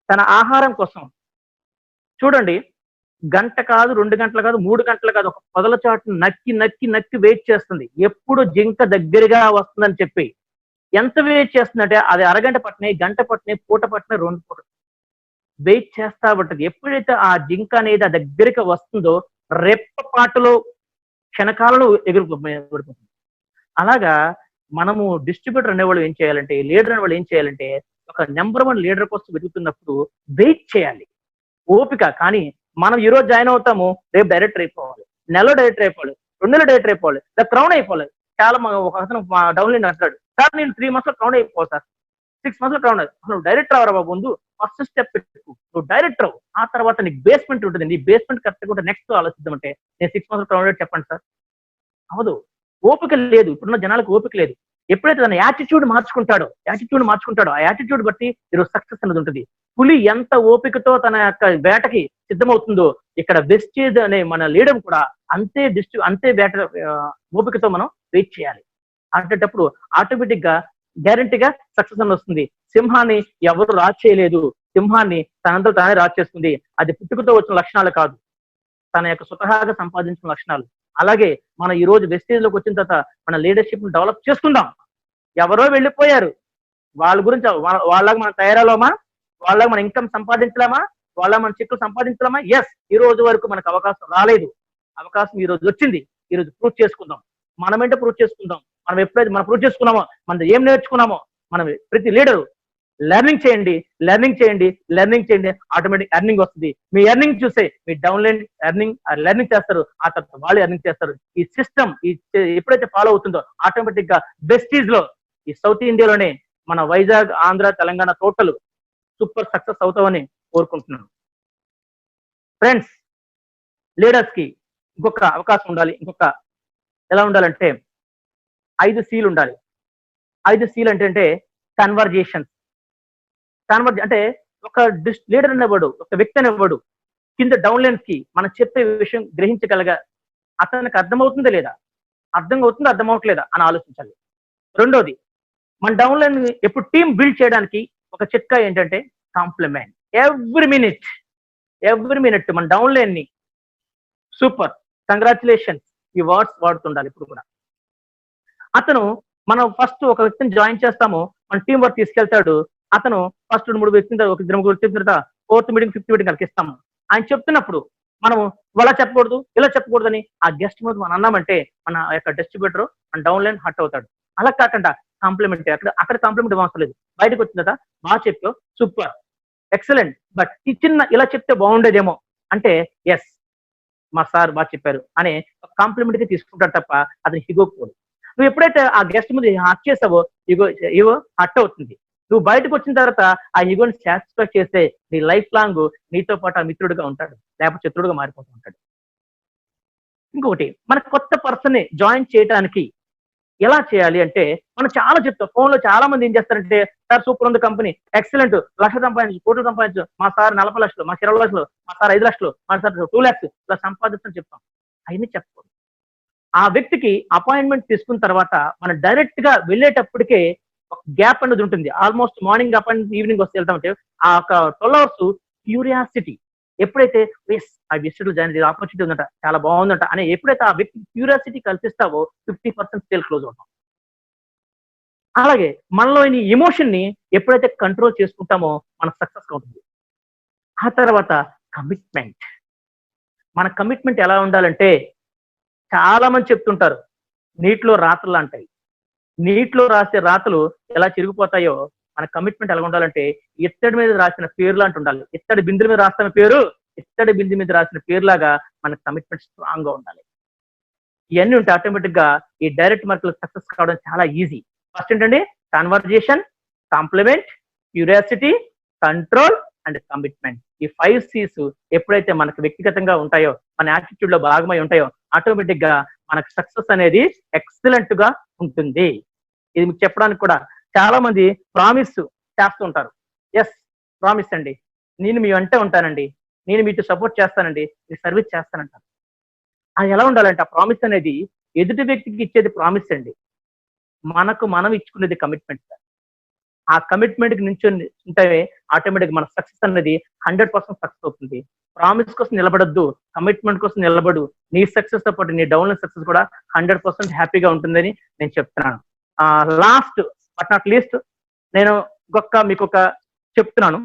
S2: తన ఆహారం కోసం, చూడండి, గంట కాదు, 2 గంటలు కాదు, 3 గంటలు కాదు, ఒక పొదల చాటును నక్కి నక్కి నక్కి వెయిట్ చేస్తుంది ఎప్పుడు జింక దగ్గరగా వస్తుందని చెప్పి. ఎంత వెయిట్ చేస్తుందంటే అది అరగంట పట్టినాయి, గంట పట్టినాయి, పూట పట్టినాయి, 2 పూట వెయిట్ చేస్తా ఉంటుంది. ఎప్పుడైతే ఆ జింక అనేది ఆ దగ్గరికి వస్తుందో రెప్పపాటులో, క్షణకాలలో ఎగిరిపోతుంది. అలాగా మనము డిస్ట్రిబ్యూటర్ అనేవాళ్ళు ఏం చేయాలంటే, లీడర్ అనేవాళ్ళు ఏం చేయాలంటే, ఒక నెంబర్ 1 లీడర్ కోసం వెతుకుతున్నప్పుడు వెయిట్ చేయాలి, ఓపిక. కానీ మనం ఈ రోజు జాయిన్ అవుతాము, రేపు డైరెక్టర్ అయిపోవాలి, నెలలో డైరెక్టర్ అయిపోవాలి, 2 నెలలు డైరెక్టర్ అయిపోవాలి, క్రౌన్ అయిపోవాలి. చాలా ఒక అతను డౌన్లైన్ అంటాడు, సార్ నేను 3 months లో క్రౌన్ అయిపోవాలి సార్, 6 months లో క్రౌన్. నువ్వు డైరెక్టర్ అవరా బాబు, ముందు ఫస్ట్ స్టెప్ పెట్టు, నువ్వు డైరెక్టర్ అవు, ఆ తర్వాత నీకు బేస్మెంట్ ఉంటుంది, నీ బేస్మెంట్ కరెక్ట్గా ఉంటే నెక్స్ట్ ఆలోచిద్దామంటే నేను 6 months లో క్రౌన్ చెప్పండి సార్. అవదు, ఓపిక లేదు, ఇప్పుడున్న జనాలకు ఓపిక లేదు. ఎప్పుడైతే తన యాటిట్యూడ్ మార్చుకుంటాడో, ఆ యాటిట్యూడ్ బట్టి ఈరోజు సక్సెస్ అనేది ఉంటుంది. పులి ఎంత ఓపికతో తన యొక్క వేటకి సిద్ధమవుతుందో, ఇక్కడ వెస్టేజ్ అనే మన లీడర్ కూడా అంతే వేట ఓపికతో మనం వెయిట్ చేయాలి. అటప్పుడు ఆటోమేటిక్ గా గ్యారంటీగా సక్సెస్ అని వస్తుంది. సింహాన్ని ఎవరు రాజ్ చేయలేదు, సింహాన్ని తనంతా తానే రాజ్ చేస్తుంది. అది పుట్టుకతో వచ్చిన లక్షణాలు కాదు, తన యొక్క స్వతహాగా సంపాదించిన లక్షణాలు. అలాగే మన ఈ రోజు వెస్టేజ్ లోకి వచ్చిన తర్వాత మన లీడర్షిప్ ని డెవలప్ చేసుకుందాం. ఎవరో వెళ్ళిపోయారు, వాళ్ళ గురించి వాళ్ళలాగా మనం తయారవమా, వాళ్ళలాగా మనం ఇన్కమ్ సంపాదించలేమా, వాళ్ళ మన చెక్కులు సంపాదించలేమా? ఎస్, ఈ రోజు వరకు మనకు అవకాశం రాలేదు. అవకాశం ఈ రోజు వచ్చింది. ఈ రోజు ప్రూవ్ చేసుకుందాం. మనమేంటో ప్రూవ్ చేసుకుందాం. మనం ఎప్పుడైతే మనం ప్రూవ్ చేసుకున్నామో, మనం ఏం నేర్చుకున్నామో, మనం ప్రతి లీడరు లెర్నింగ్ చేయండి, లెర్నింగ్ చేయండి, లెర్నింగ్ చేయండి. ఆటోమేటిక్ ఎర్నింగ్ వస్తుంది. మీ ఎర్నింగ్ చూసే మీ డౌన్లైన్ ఎర్నింగ్ లెర్నింగ్ చేస్తారు. ఆ తర్వాత వాళ్ళు ఎర్నింగ్ చేస్తారు. ఈ సిస్టమ్ ఎప్పుడైతే ఫాలో అవుతుందో ఆటోమేటిక్ గా బెస్టీజ్ లో ఈ సౌత్ ఇండియాలోనే మన Vizag, Andhra, Telangana total super success అవుతామని కోరుకుంటున్నాను. ఫ్రెండ్స్, లీడర్స్ కి ఇంకొక అవకాశం ఉండాలి. ఎలా ఉండాలంటే 5 సీలు ఉండాలి. 5 సీలు అంటే కన్వర్జేషన్స్. అంటే ఒక లీడర్ అనేవాడు, ఒక వ్యక్తి అనేవాడు కింద డౌన్లైన్స్ కి మనం చెప్పే విషయం గ్రహించగలగా, అతనికి అర్థమవుతుందా లేదా, అర్థం అవ్వట్లేదా అని ఆలోచించాలి. రెండోది, మన డౌన్లైన్ ఎప్పుడు టీం బిల్డ్ చేయడానికి ఒక చిట్కా ఏంటంటే కాంప్లిమెంట్. ఎవ్రీ మినిట్ మన డౌన్లైన్ ని సూపర్, కంగ్రాచులేషన్స్, ఈ వర్డ్స్ వాడుతుండాలి ఇప్పుడు కూడా. అతను మనం ఫస్ట్ ఒక వ్యక్తిని జాయిన్ చేస్తాము, మన టీం వర్క్ తీసుకెళ్తాడు. అతను ఫస్ట్ 3 వ్యక్తులు, ఒక 2 చెప్పిన తర్వాత 4th మీటింగ్ 5th మీటింగ్ కలికి ఇస్తాము. ఆయన చెప్తున్నప్పుడు మనం ఇలా చెప్పకూడదు, ఇలా చెప్పకూడదని ఆ గెస్ట్ ముందు మనం అన్నామంటే మన యొక్క డిస్ట్రిబ్యూటర్ మన డౌన్లైన్ హట్ అవుతాడు. అలా కాకుండా కాంప్లిమెంట్, అక్కడ కాంప్లిమెంట్ అవసరం లేదు. బయటకు వచ్చిన తర్వాత బాగా చెప్పావు, సూపర్, ఎక్సలెంట్, బట్ ఈ చిన్న ఇలా చెప్తే బాగుండేదేమో అంటే ఎస్ మా సార్ బాగా చెప్పారు అనే కాంప్లిమెంట్ గా తీసుకుంటాడు తప్ప అతను హిగోకూడదు. నువ్వు ఎప్పుడైతే ఆ గెస్ట్ ముందు హట్ చేస్తావో ఇగో హట్ అవుతుంది. నువ్వు బయటకు వచ్చిన తర్వాత ఆ ఈగోని సాటిస్ఫై చేస్తే నీ లైఫ్ లాంగ్ నీతో పాటు ఆ మిత్రుడిగా ఉంటాడు, లేకపోతే శత్రుడుగా మారిపోతూ ఉంటాడు. ఇంకొకటి, మన కొత్త పర్సన్ ని జాయిన్ చేయడానికి ఎలా చేయాలి అంటే మనం చాలా చెప్తాం. ఫోన్ లో చాలా మంది ఏం చేస్తారంటే, సార్ సూపర్ ఉంది కంపెనీ, ఎక్సలెంట్, 1,00,000 సంపాదించు, 1 కోటి సంపాదించు, మా సార్ 40 లక్షలు, మాకు 20 లక్షలు, మా సార్ 5 లక్షలు, మా సార్ 2 lakhs ఇలా సంపాదిస్తాను చెప్తాం. అవన్నీ చెప్పకూడదు. ఆ వ్యక్తికి అపాయింట్మెంట్ తీసుకున్న తర్వాత మనం డైరెక్ట్ గా వెళ్ళేటప్పటికే ఒక గ్యాప్ అనేది ఉంటుంది. ఆల్మోస్ట్ మార్నింగ్ అపాయింట్మెంట్ ఈవినింగ్ వస్తే వెళ్తామంటే ఆ ఒక 12 hours క్యూరియాసిటీ. ఎప్పుడైతే ఆ విషయంలో జాయిన్ ఆపర్చునిటీ ఉందంట, చాలా బాగుందంట అని ఎప్పుడైతే ఆ వ్యక్తి క్యూరియాసిటీ కల్పిస్తావో 50% సేల్ క్లోజ్ అవుతాం. అలాగే మనలో ఈ ఎమోషన్ ని ఎప్పుడైతే కంట్రోల్ చేసుకుంటామో మన సక్సెస్ ఉంటుంది. ఆ తర్వాత కమిట్మెంట్. మన కమిట్మెంట్ ఎలా ఉండాలంటే, చాలా మంది చెప్తుంటారు నీటిలో రాతలు అంటాయి. నీటిలో రాసే రాతలు ఎలా చిరిగిపోతాయో మన కమిట్మెంట్ ఎలా ఉండాలంటే ఇత్తడి మీద రాసిన పేరు లాంటి ఉండాలి. ఇత్తడి బిందుల మీద రాసిన పేరు, ఇత్తడి బిందు మీద రాసిన పేరులాగా మన కమిట్మెంట్ స్ట్రాంగ్ గా ఉండాలి. ఇవన్నీ ఉంటే ఆటోమేటిక్ గా ఈ డైరెక్ట్ మార్కెట్ సక్సెస్ కావడం చాలా ఈజీ. ఫస్ట్ ఏంటంటే conversation, compliment, curiosity, control and commitment. ఈ 5 C's ఎప్పుడైతే మనకు వ్యక్తిగతంగా ఉంటాయో, మన యాటిట్యూడ్ లో భాగమై ఉంటాయో, ఆటోమేటిక్ గా మనకు సక్సెస్ అనేది ఎక్సలెంట్ గా ఉంటుంది. ఇది మీకు చెప్పడానికి కూడా చాలా మంది ప్రామిస్ చేస్తూ ఉంటారు. ఎస్, ప్రామిస్ అండి, నేను మీ వెంటే ఉంటానండి, నేను మీతో సపోర్ట్ చేస్తానండి, మీకు సర్వీస్ చేస్తానంటారు. అది ఎలా ఉండాలంటే ఆ ప్రామిస్ అనేది ఎదుటి వ్యక్తికి ఇచ్చేది ప్రామిస్ అండి, మనకు మనం ఇచ్చుకునేది కమిట్మెంట్. ఆ కమిట్మెంట్ కి నుంచి ఉంటే ఆటోమేటిక్ మన సక్సెస్ అనేది 100% సక్సెస్ అవుతుంది. ప్రామిస్ కోసం నిలబడద్దు, కమిట్మెంట్ కోసం నిలబడు. నీ సక్సెస్ తో పాటు నీ డౌన్లైన్ సక్సెస్ కూడా 100% హ్యాపీగా ఉంటుందని నేను చెప్తున్నాను. లాస్ట్ బట్ నాట్ లీస్ట్, నేను మీకు ఒక చెప్తున్నాను.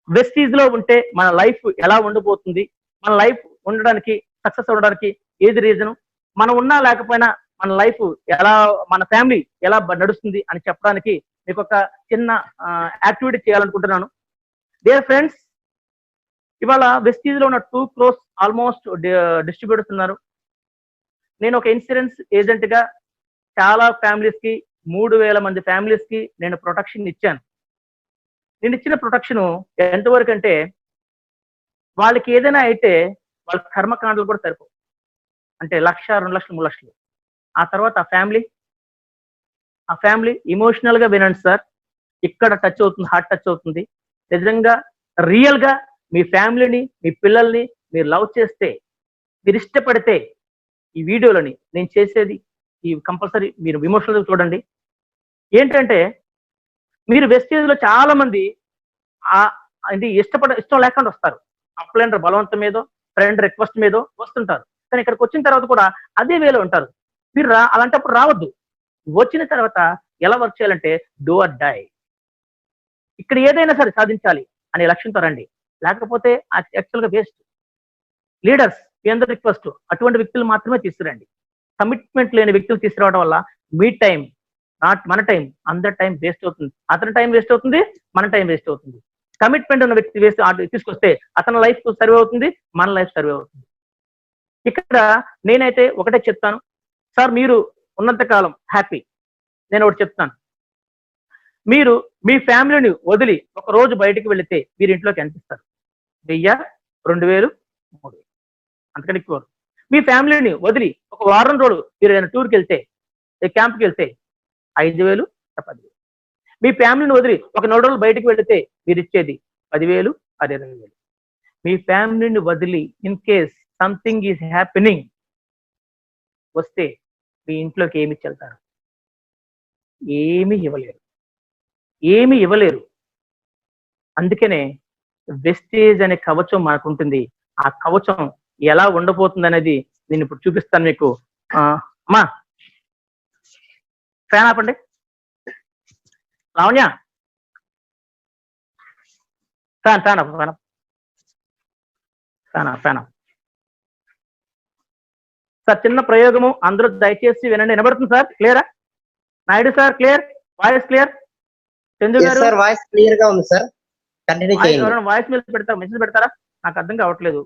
S2: వెస్టీజ్ లో ఉంటే మన లైఫ్ ఎలా ఉండబోతుంది, మన లైఫ్ ఉండడానికి, సక్సెస్ అవ్వడానికి ఏది రీజన్, మనం ఉన్నా లేకపోయినా మన లైఫ్ ఎలా, మన ఫ్యామిలీ ఎలా నడుస్తుంది అని చెప్పడానికి మీకు ఒక చిన్న యాక్టివిటీ చేయాలనుకుంటున్నాను. డియర్ ఫ్రెండ్స్, ఇవాళ వెస్టీజ్ లో ఉన్న 2 crores ఆల్మోస్ట్ డిస్ట్రిబ్యూటర్స్ ఉన్నారు. నేను ఒక ఇన్సూరెన్స్ ఏజెంట్ గా చాలా ఫ్యామిలీస్ కి, 3,000 మంది ఫ్యామిలీస్ కి నేను ప్రొటెక్షన్ ఇచ్చాను. నేను ఇచ్చిన ప్రొటెక్షన్ ఎంతవరకు అంటే, వాళ్ళకి ఏదైనా అయితే వాళ్ళ కర్మకాండలు కూడా సరిపో, అంటే 1,00,000, 2 లక్షలు, 3 లక్షలు. ఆ తర్వాత ఆ ఫ్యామిలీ ఇమోషనల్ గా వినండి సార్, ఇక్కడ టచ్ అవుతుంది, హార్ట్ టచ్ అవుతుంది. నిజంగా రియల్ గా మీ ఫ్యామిలీని, మీ పిల్లల్ని మీరు లవ్ చేస్తే, మీరు ఇష్టపడితే ఈ వీడియోలని నేను చేసేది ఈ కంపల్సరీ మీరు ఇమోషనల్ చూడండి. ఏంటంటే మీరు వెస్టేజ్ లో చాలా మంది ఇష్టం లేకుండా వస్తారు. అప్లైన్ బలవంతం మీదో, ఫ్రెండ్ రిక్వెస్ట్ మీదో వస్తుంటారు. కానీ ఇక్కడికి వచ్చిన తర్వాత కూడా అదే వేలో ఉంటారు. మీరు అలాంటప్పుడు రావద్దు. వచ్చిన తర్వాత ఎలా వర్క్ చేయాలంటే డూ ఆర్ డై. ఇక్కడ ఏదైనా సరే సాధించాలి అనే లక్ష్యంతో రండి, లేకపోతే యాక్చువల్గా వేస్ట్. లీడర్స్ మీ అందరూ రిక్వెస్ట్, అటువంటి వ్యక్తులు మాత్రమే తీసుకురండి. కమిట్మెంట్ లేని వ్యక్తులు తీసుకురావడం వల్ల మీ టైం, నాట్ మన టైం, అందరి టైం వేస్ట్ అవుతుంది. అతని టైం వేస్ట్ అవుతుంది, మన టైం వేస్ట్ అవుతుంది. కమిట్మెంట్ ఉన్న వ్యక్తి వేస్ట్ తీసుకొస్తే అతని లైఫ్ సర్వే అవుతుంది, మన లైఫ్ సర్వే అవుతుంది. ఇక్కడ నేనైతే ఒకటే చెప్తాను సార్, మీరు ఉన్నంత కాలం హ్యాపీ. నేను ఒకటి చెప్తాను, మీరు మీ ఫ్యామిలీని వదిలి ఒక రోజు బయటికి వెళితే మీరు ఇంట్లోకి ఎంత ఇస్తారు? 1000, 2000, 3000, అంతకని ఎక్కువ. మీ ఫ్యామిలీని వదిలి ఒక వారం రోజులు మీరు ఏదైనా టూర్కి వెళ్తే, క్యాంప్కి వెళ్తే 5000, 10,000. మీ ఫ్యామిలీని వదిలి ఒక 4 రోజులు బయటికి వెళితే మీరు ఇచ్చేది 10,000, 20,000. మీ ఫ్యామిలీని వదిలి in case something is happening వస్తే మీ ఇంట్లోకి ఏమి చెల్తారు? ఏమీ ఇవ్వలేరు, ఏమీ ఇవ్వలేరు. అందుకనే వెస్టేజ్ అనే కవచం మనకు ఉంటుంది. ఆ కవచం ఎలా ఉండబోతుంది అనేది నేను ఇప్పుడు చూపిస్తాను మీకు. అమ్మా ఫ్యాన్ ఆపండి. లావణ్య ఫ్యాన్ ఫ్యాన్ ఆపు, ఫ్యాన్ ఫ్యాన్ ఫ్యాన్. సార్ చిన్న ప్రయోగము, అందరూ దయచేసి వినండి. వినబడుతుంది సార్? క్లియరా? Naidu sir clear? Voice clear? Chandu garu
S4: voice clear గా ఉంది సార్. కంటిన్యూ చేయండి.
S2: వాయిస్ మీద పెడతారా, మెసేజ్ పెడతారా? నాకు అర్థం కావట్లేదు.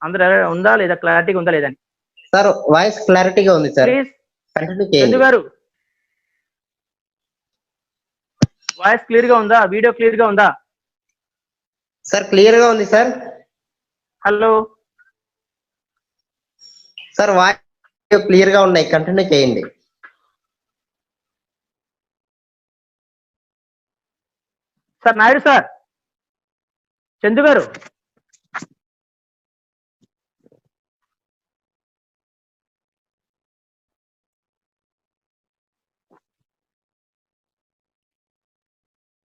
S2: అందరూ ఉందా లేదా, క్లారిటీగా ఉందా లేదా అని.
S4: సార్ వాయిస్ క్లారిటీగా ఉంది సార్.
S2: ప్లీజ్
S4: కంటిన్యూ
S2: చందు
S4: చేయండి.
S2: గారు వాయిస్ క్లియర్ గా ఉందా? వీడియో క్లియర్ గా ఉందా?
S4: సార్ క్లియర్ గా ఉంది sir.
S2: Hello
S4: sir voice clear గా ఉన్నాయి, కంటిన్యూ చేయండి.
S2: సార్ నాయుడు సార్, చందు గారు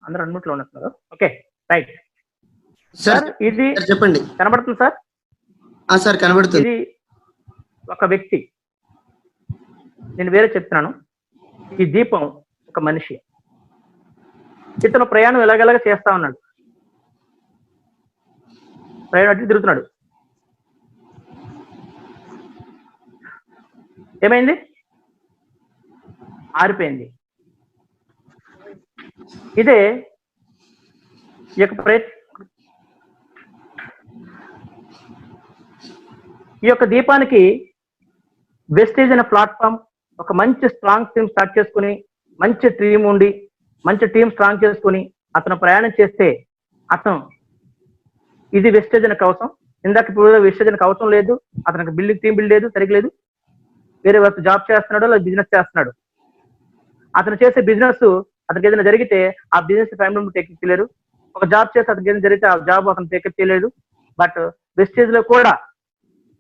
S2: అందరూ అన్ముట్లో ఉన్నట్టున్నారు. Okay right
S3: sir
S2: sir. ఇది
S3: చెప్పండి.
S2: కనబడుతుంది సార్?
S3: సార్ కనబడుతుంది.
S2: ఇది ఒక వ్యక్తి, నేను వేరే చెప్తున్నాను. ఈ దీపం ఒక మనిషి. ఇతను ప్రయాణం ఎలాగెలాగ చేస్తా ఉన్నాడు, ప్రయాణం అటు తిరుగుతున్నాడు. ఏమైంది? ఆరిపోయింది. ఇదే ఈ యొక్క దీపానికి వెస్టేజ్ అనే ప్లాట్ఫామ్, ఒక మంచి స్ట్రాంగ్ టీమ్ స్టార్ట్ చేసుకుని, మంచి టీం ఉండి, మంచి టీం స్ట్రాంగ్ చేసుకుని అతను ప్రయాణం చేస్తే అతను ఇది వెస్టేజ్ అనే కవచం. ఇందాక ఇప్పుడు వెస్టేజ్ అనే కవచం లేదు, అతనికి టీం బిల్డ్ లేదు, సరిగ్గా లేదు. వేరే వర్క్ జాబ్ చేస్తున్నాడు లేదా బిజినెస్ చేస్తున్నాడు. అతను చేసే బిజినెస్ అతనికి ఏదైనా జరిగితే ఆ బిజినెస్ ఫ్యామిలీ టేకప్ చేయలేరు. ఒక జాబ్ చేసి అతనికి ఏదైనా జరిగితే ఆ జాబ్ అతను టేకప్ చేయలేదు. బట్ వెస్టేజ్ లో కూడా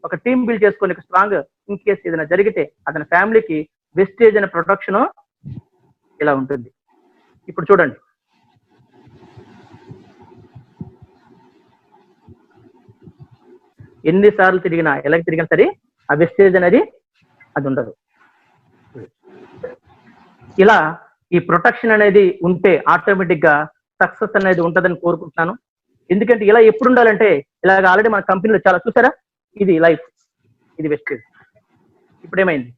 S2: ఒక టీం బిల్డ్ చేసుకొని స్ట్రాంగ్, ఇన్ కేస్ ఏదైనా జరిగితే అతని ఫ్యామిలీకి వెస్టేజ్ అనే ప్రొటెక్షన్ ఇలా ఉంటుంది. ఇప్పుడు చూడండి, ఎన్నిసార్లు తిరిగినా, ఎలా తిరిగినా సరే ఆ వెస్టేజ్ అనేది అది ఉండదు. ఇలా ఈ ప్రొటెక్షన్ అనేది ఉంటే ఆటోమేటిక్ గా సక్సెస్ అనేది ఉంటుందని కోరుకుంటున్నాను. ఎందుకంటే ఇలా ఎప్పుడు ఉండాలంటే, ఇలాగ ఆల్రెడీ మన కంపెనీలో చాలా చూసారా. ఇది లైఫ్, ఇది వెస్టేజ్. ఇప్పుడు ఏమైంది?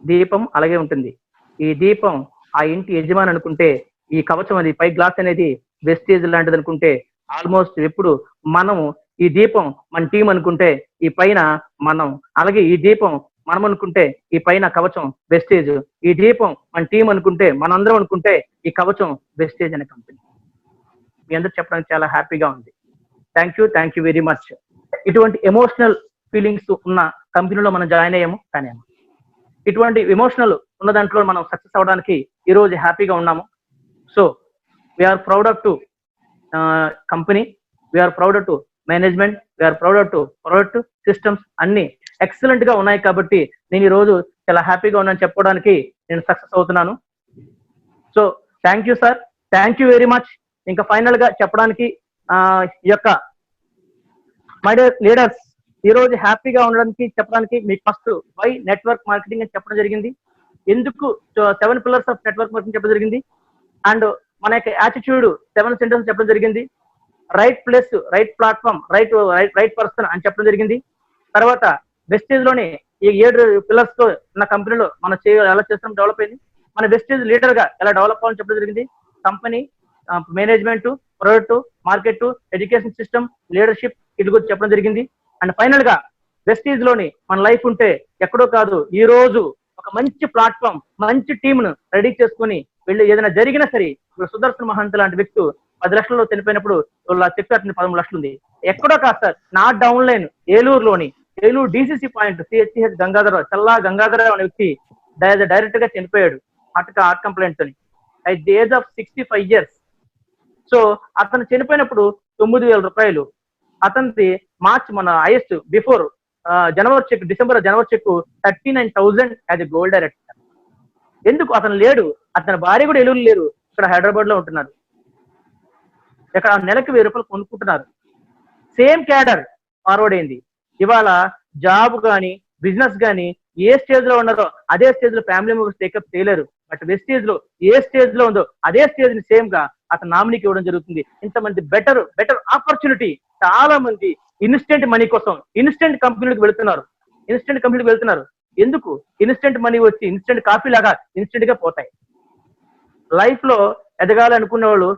S2: దీపం అలాగే ఉంటుంది. ఈ దీపం ఆ ఇంటి యజమాని అనుకుంటే, ఈ కవచం అది పై గ్లాస్ అనేది వెస్టేజ్ లాంటిది అనుకుంటే, ఆల్మోస్ట్ ఎప్పుడు మనము ఈ దీపం మన టీం అనుకుంటే ఈ పైన మనం, అలాగే ఈ దీపం మనం అనుకుంటే ఈ పైన కవచం వెస్టేజ్, ఈ దీపం మన టీం అనుకుంటే, మనందరం అనుకుంటే ఈ కవచం వెస్టేజ్ అనే కంపెనీ. మీ అందరూ చెప్పడానికి చాలా హ్యాపీగా ఉంది. Thank you very much. ఇటువంటి ఎమోషనల్ ఫీలింగ్స్ ఉన్న కంపెనీలో మనం జాయిన్ అయ్యాము. కానీ ఇటువంటి ఎమోషనల్ ఉన్న దాంట్లో మనం సక్సెస్ అవడానికి ఈ రోజు హ్యాపీగా ఉన్నాము. So we're proud to company, we're proud to management, we're proud to product systems అన్ని ఎక్సలెంట్ గా ఉన్నాయి. కాబట్టి నేను ఈ రోజు చాలా హ్యాపీగా ఉన్నాను చెప్పడానికి నేను సక్సెస్ అవుతున్నాను. So thank you sir, thank you very much. ఇంకా ఫైనల్ గా చెప్పడానికి ఈ యొక్క మై డియర్ లీడర్స్, ఈ రోజు హ్యాపీగా ఉండడానికి చెప్పడానికి మీకు ఫస్ట్ వై నెట్వర్క్ మార్కెటింగ్ అని చెప్పడం జరిగింది. ఎందుకు 7 పిల్లర్స్ ఆఫ్ నెట్వర్క్ మార్కెటింగ్ చెప్పడం జరిగింది. అండ్ మన యొక్క యాటిట్యూడ్ 7 సెంటెన్స్ చెప్పడం జరిగింది. Right place, right platform, right person అని చెప్పడం జరిగింది. తర్వాత వెస్టేజ్ లోని ఈ 7 పిల్లర్స్ తో ఉన్న కంపెనీలో మనం ఎలా చేస్తాం డెవలప్ అయింది. మన వెస్టేజ్ లీడర్ గా ఎలా డెవలప్ అవ్వాలని చెప్పడం జరిగింది. Company, management, product, market, education system, leadership ఇటు గురించి చెప్పడం జరిగింది. అండ్ ఫైనల్ గా వెస్టేజ్ లోని మన లైఫ్ ఉంటే ఎక్కడో కాదు, ఈ రోజు ఒక మంచి ప్లాట్ఫామ్, మంచి టీమ్ ను రెడీ చేసుకుని వెళ్ళి ఏదైనా జరిగినా సరే, ఇప్పుడు సుదర్శన్ మహంత్ లాంటి వ్యక్తి 10 లక్షల్లో చనిపోయినప్పుడు చెక్ అతని 13 లక్షలు ఉంది. ఎక్కడో కాదు సార్, నా down line Eluru DCC point సిహెచ్సిహెచ్ గంగాధరరావు, చల్లా గంగాధరరావు అనే వ్యక్తి డైరెక్ట్ గా చనిపోయాడు హార్ట్ కంప్లైంట్ తోని at the age of 65 years. So అతను చనిపోయినప్పుడు 9,000 రూపాయలు అతనిది మార్చ్ మన హైయెస్ట్ బిఫోర్ డిసెంబర్ జనవరి check 39,000 as a gold director. ఎందుకు అతను లేడు, అతని భార్య కూడా ఏలూరు లేరు, ఇక్కడ హైదరాబాద్ లో ఉంటున్నారు. ఇక్కడ నెలకు 1000 రూపాయలు కొనుక్కుంటున్నారు. సేమ్ క్యాడర్ ఫార్వర్డ్ అయింది. ఇవాళ జాబ్ కానీ బిజినెస్ కానీ ఏ స్టేజ్ లో ఉన్నారో అదే స్టేజ్ లో ఫ్యామిలీ మెంబర్స్ టేకప్ చేయలేరు. బట్ వెస్టేజ్ లో ఏ స్టేజ్ లో ఉందో అదే స్టేజ్ ని సేమ్ గా అతను నామినీకి ఇవ్వడం జరుగుతుంది. ఇంతమంది బెటర్ ఆపర్చునిటీ. చాలా మంది ఇన్స్టెంట్ మనీ కోసం ఇన్స్టెంట్ కంపెనీలకు వెళ్తున్నారు. ఎందుకు? ఇన్స్టెంట్ మనీ వచ్చి ఇన్స్టెంట్ కాఫీ లాగా ఇన్స్టెంట్ గా పోతాయి. లైఫ్ లో ఎదగాలనుకున్న వాళ్ళు,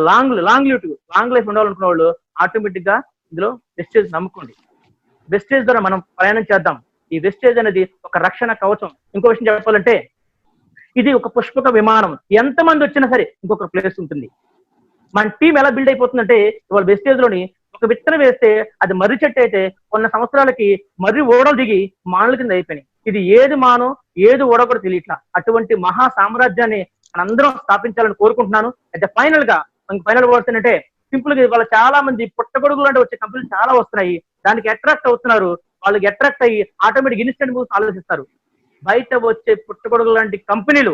S2: లాంగ్ లైఫ్ ఉండాలనుకున్న వాళ్ళు ఆటోమేటిక్ గా ఇందులో వెస్టేజ్ నమ్ముకోండి. వెస్టేజ్ ద్వారా మనం ప్రయాణం చేద్దాం. ఈ వెస్టేజ్ అనేది ఒక రక్షణ కవచం. ఇంకో విషయం చెప్పాలంటే ఇది ఒక పుష్పక విమానం. ఎంతమంది వచ్చినా సరే ఇంకొక ప్లేస్ ఉంటుంది. మన టీం ఎలా బిల్డ్ అయిపోతుందంటే ఇవాళ వెస్టేజ్ లోని ఒక విత్తనం వేస్తే అది మర్రి చెట్టు అయితే కొన్ని సంవత్సరాలకి మర్రి ఓడలు దిగి మానుల కింద అయిపోయినాయి. ఇది ఏది మానో ఏది ఓడ కూడా తెలియట్లా. అటువంటి మహా సామ్రాజ్యాన్ని మనందరం స్థాపించాలని కోరుకుంటున్నాను. అయితే ఫైనల్ వర్డ్స్ ఏంటంటే సింపుల్ గా ఇవాళ చాలా మంది పుట్టగొడుగులు అంటే వచ్చే కంపెనీలు చాలా వస్తున్నాయి. దానికి అట్రాక్ట్ అవుతున్నారు. వాళ్ళకి అట్రాక్ట్ అయ్యి ఆటోమేటిక్ ఇన్స్టెంట్ మూవ్స్ ఆలోచిస్తారు. బయట వచ్చే పుట్టగొడుగులు లాంటి కంపెనీలు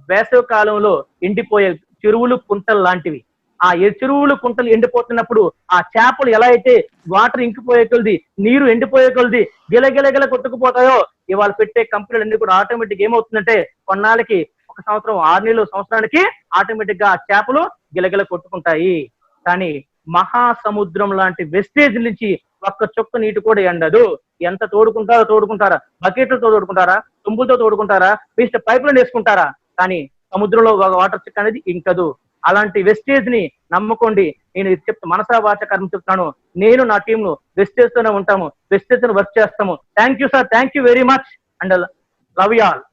S2: వేసవి కాలంలో ఎండిపోయే చెరువులు, కుంటలు లాంటివి. ఆ చెరువులు, కుంటలు ఎండిపోతున్నప్పుడు ఆ చేపలు ఎలా అయితే వాటర్ ఇంకిపోయే కొలది, నీరు ఎండిపోయే కొలది గిలగిలగిల కొట్టుకుపోతాయో, ఇవాళ పెట్టే కంపెనీలు అన్ని కూడా ఆటోమేటిక్ ఏమవుతుందంటే కొన్నాళ్ళకి, 1 సంవత్సరం, 6 నెలలు, సంవత్సరానికి ఆటోమేటిక్ గా ఆ చేపలు గిలగిల కొట్టుకుంటాయి. కానీ మహాసముద్రం లాంటి వెస్టేజ్ నుంచి ఒక్క చుక్క నీటి కూడా ఎండదు. ఎంత తోడుకుంటారా, బకెట్లతో తోడుకుంటారా, తుంబులతో తోడుకుంటారా, వేస్ట్ పైపులను వేసుకుంటారా, కానీ సముద్రంలో వాటర్ చుక్క అనేది ఇంకదు. అలాంటి వెస్టేజ్ ని నమ్ముకోండి. నేను మనసా వాచ కర్మ చెప్తున్నాను. నేను నా టీం ను వెస్టేజ్ తోనే ఉంటాము, వెస్టేజ్ తో వర్క్ చేస్తాము. Thank you sir, thank you very much and love you all.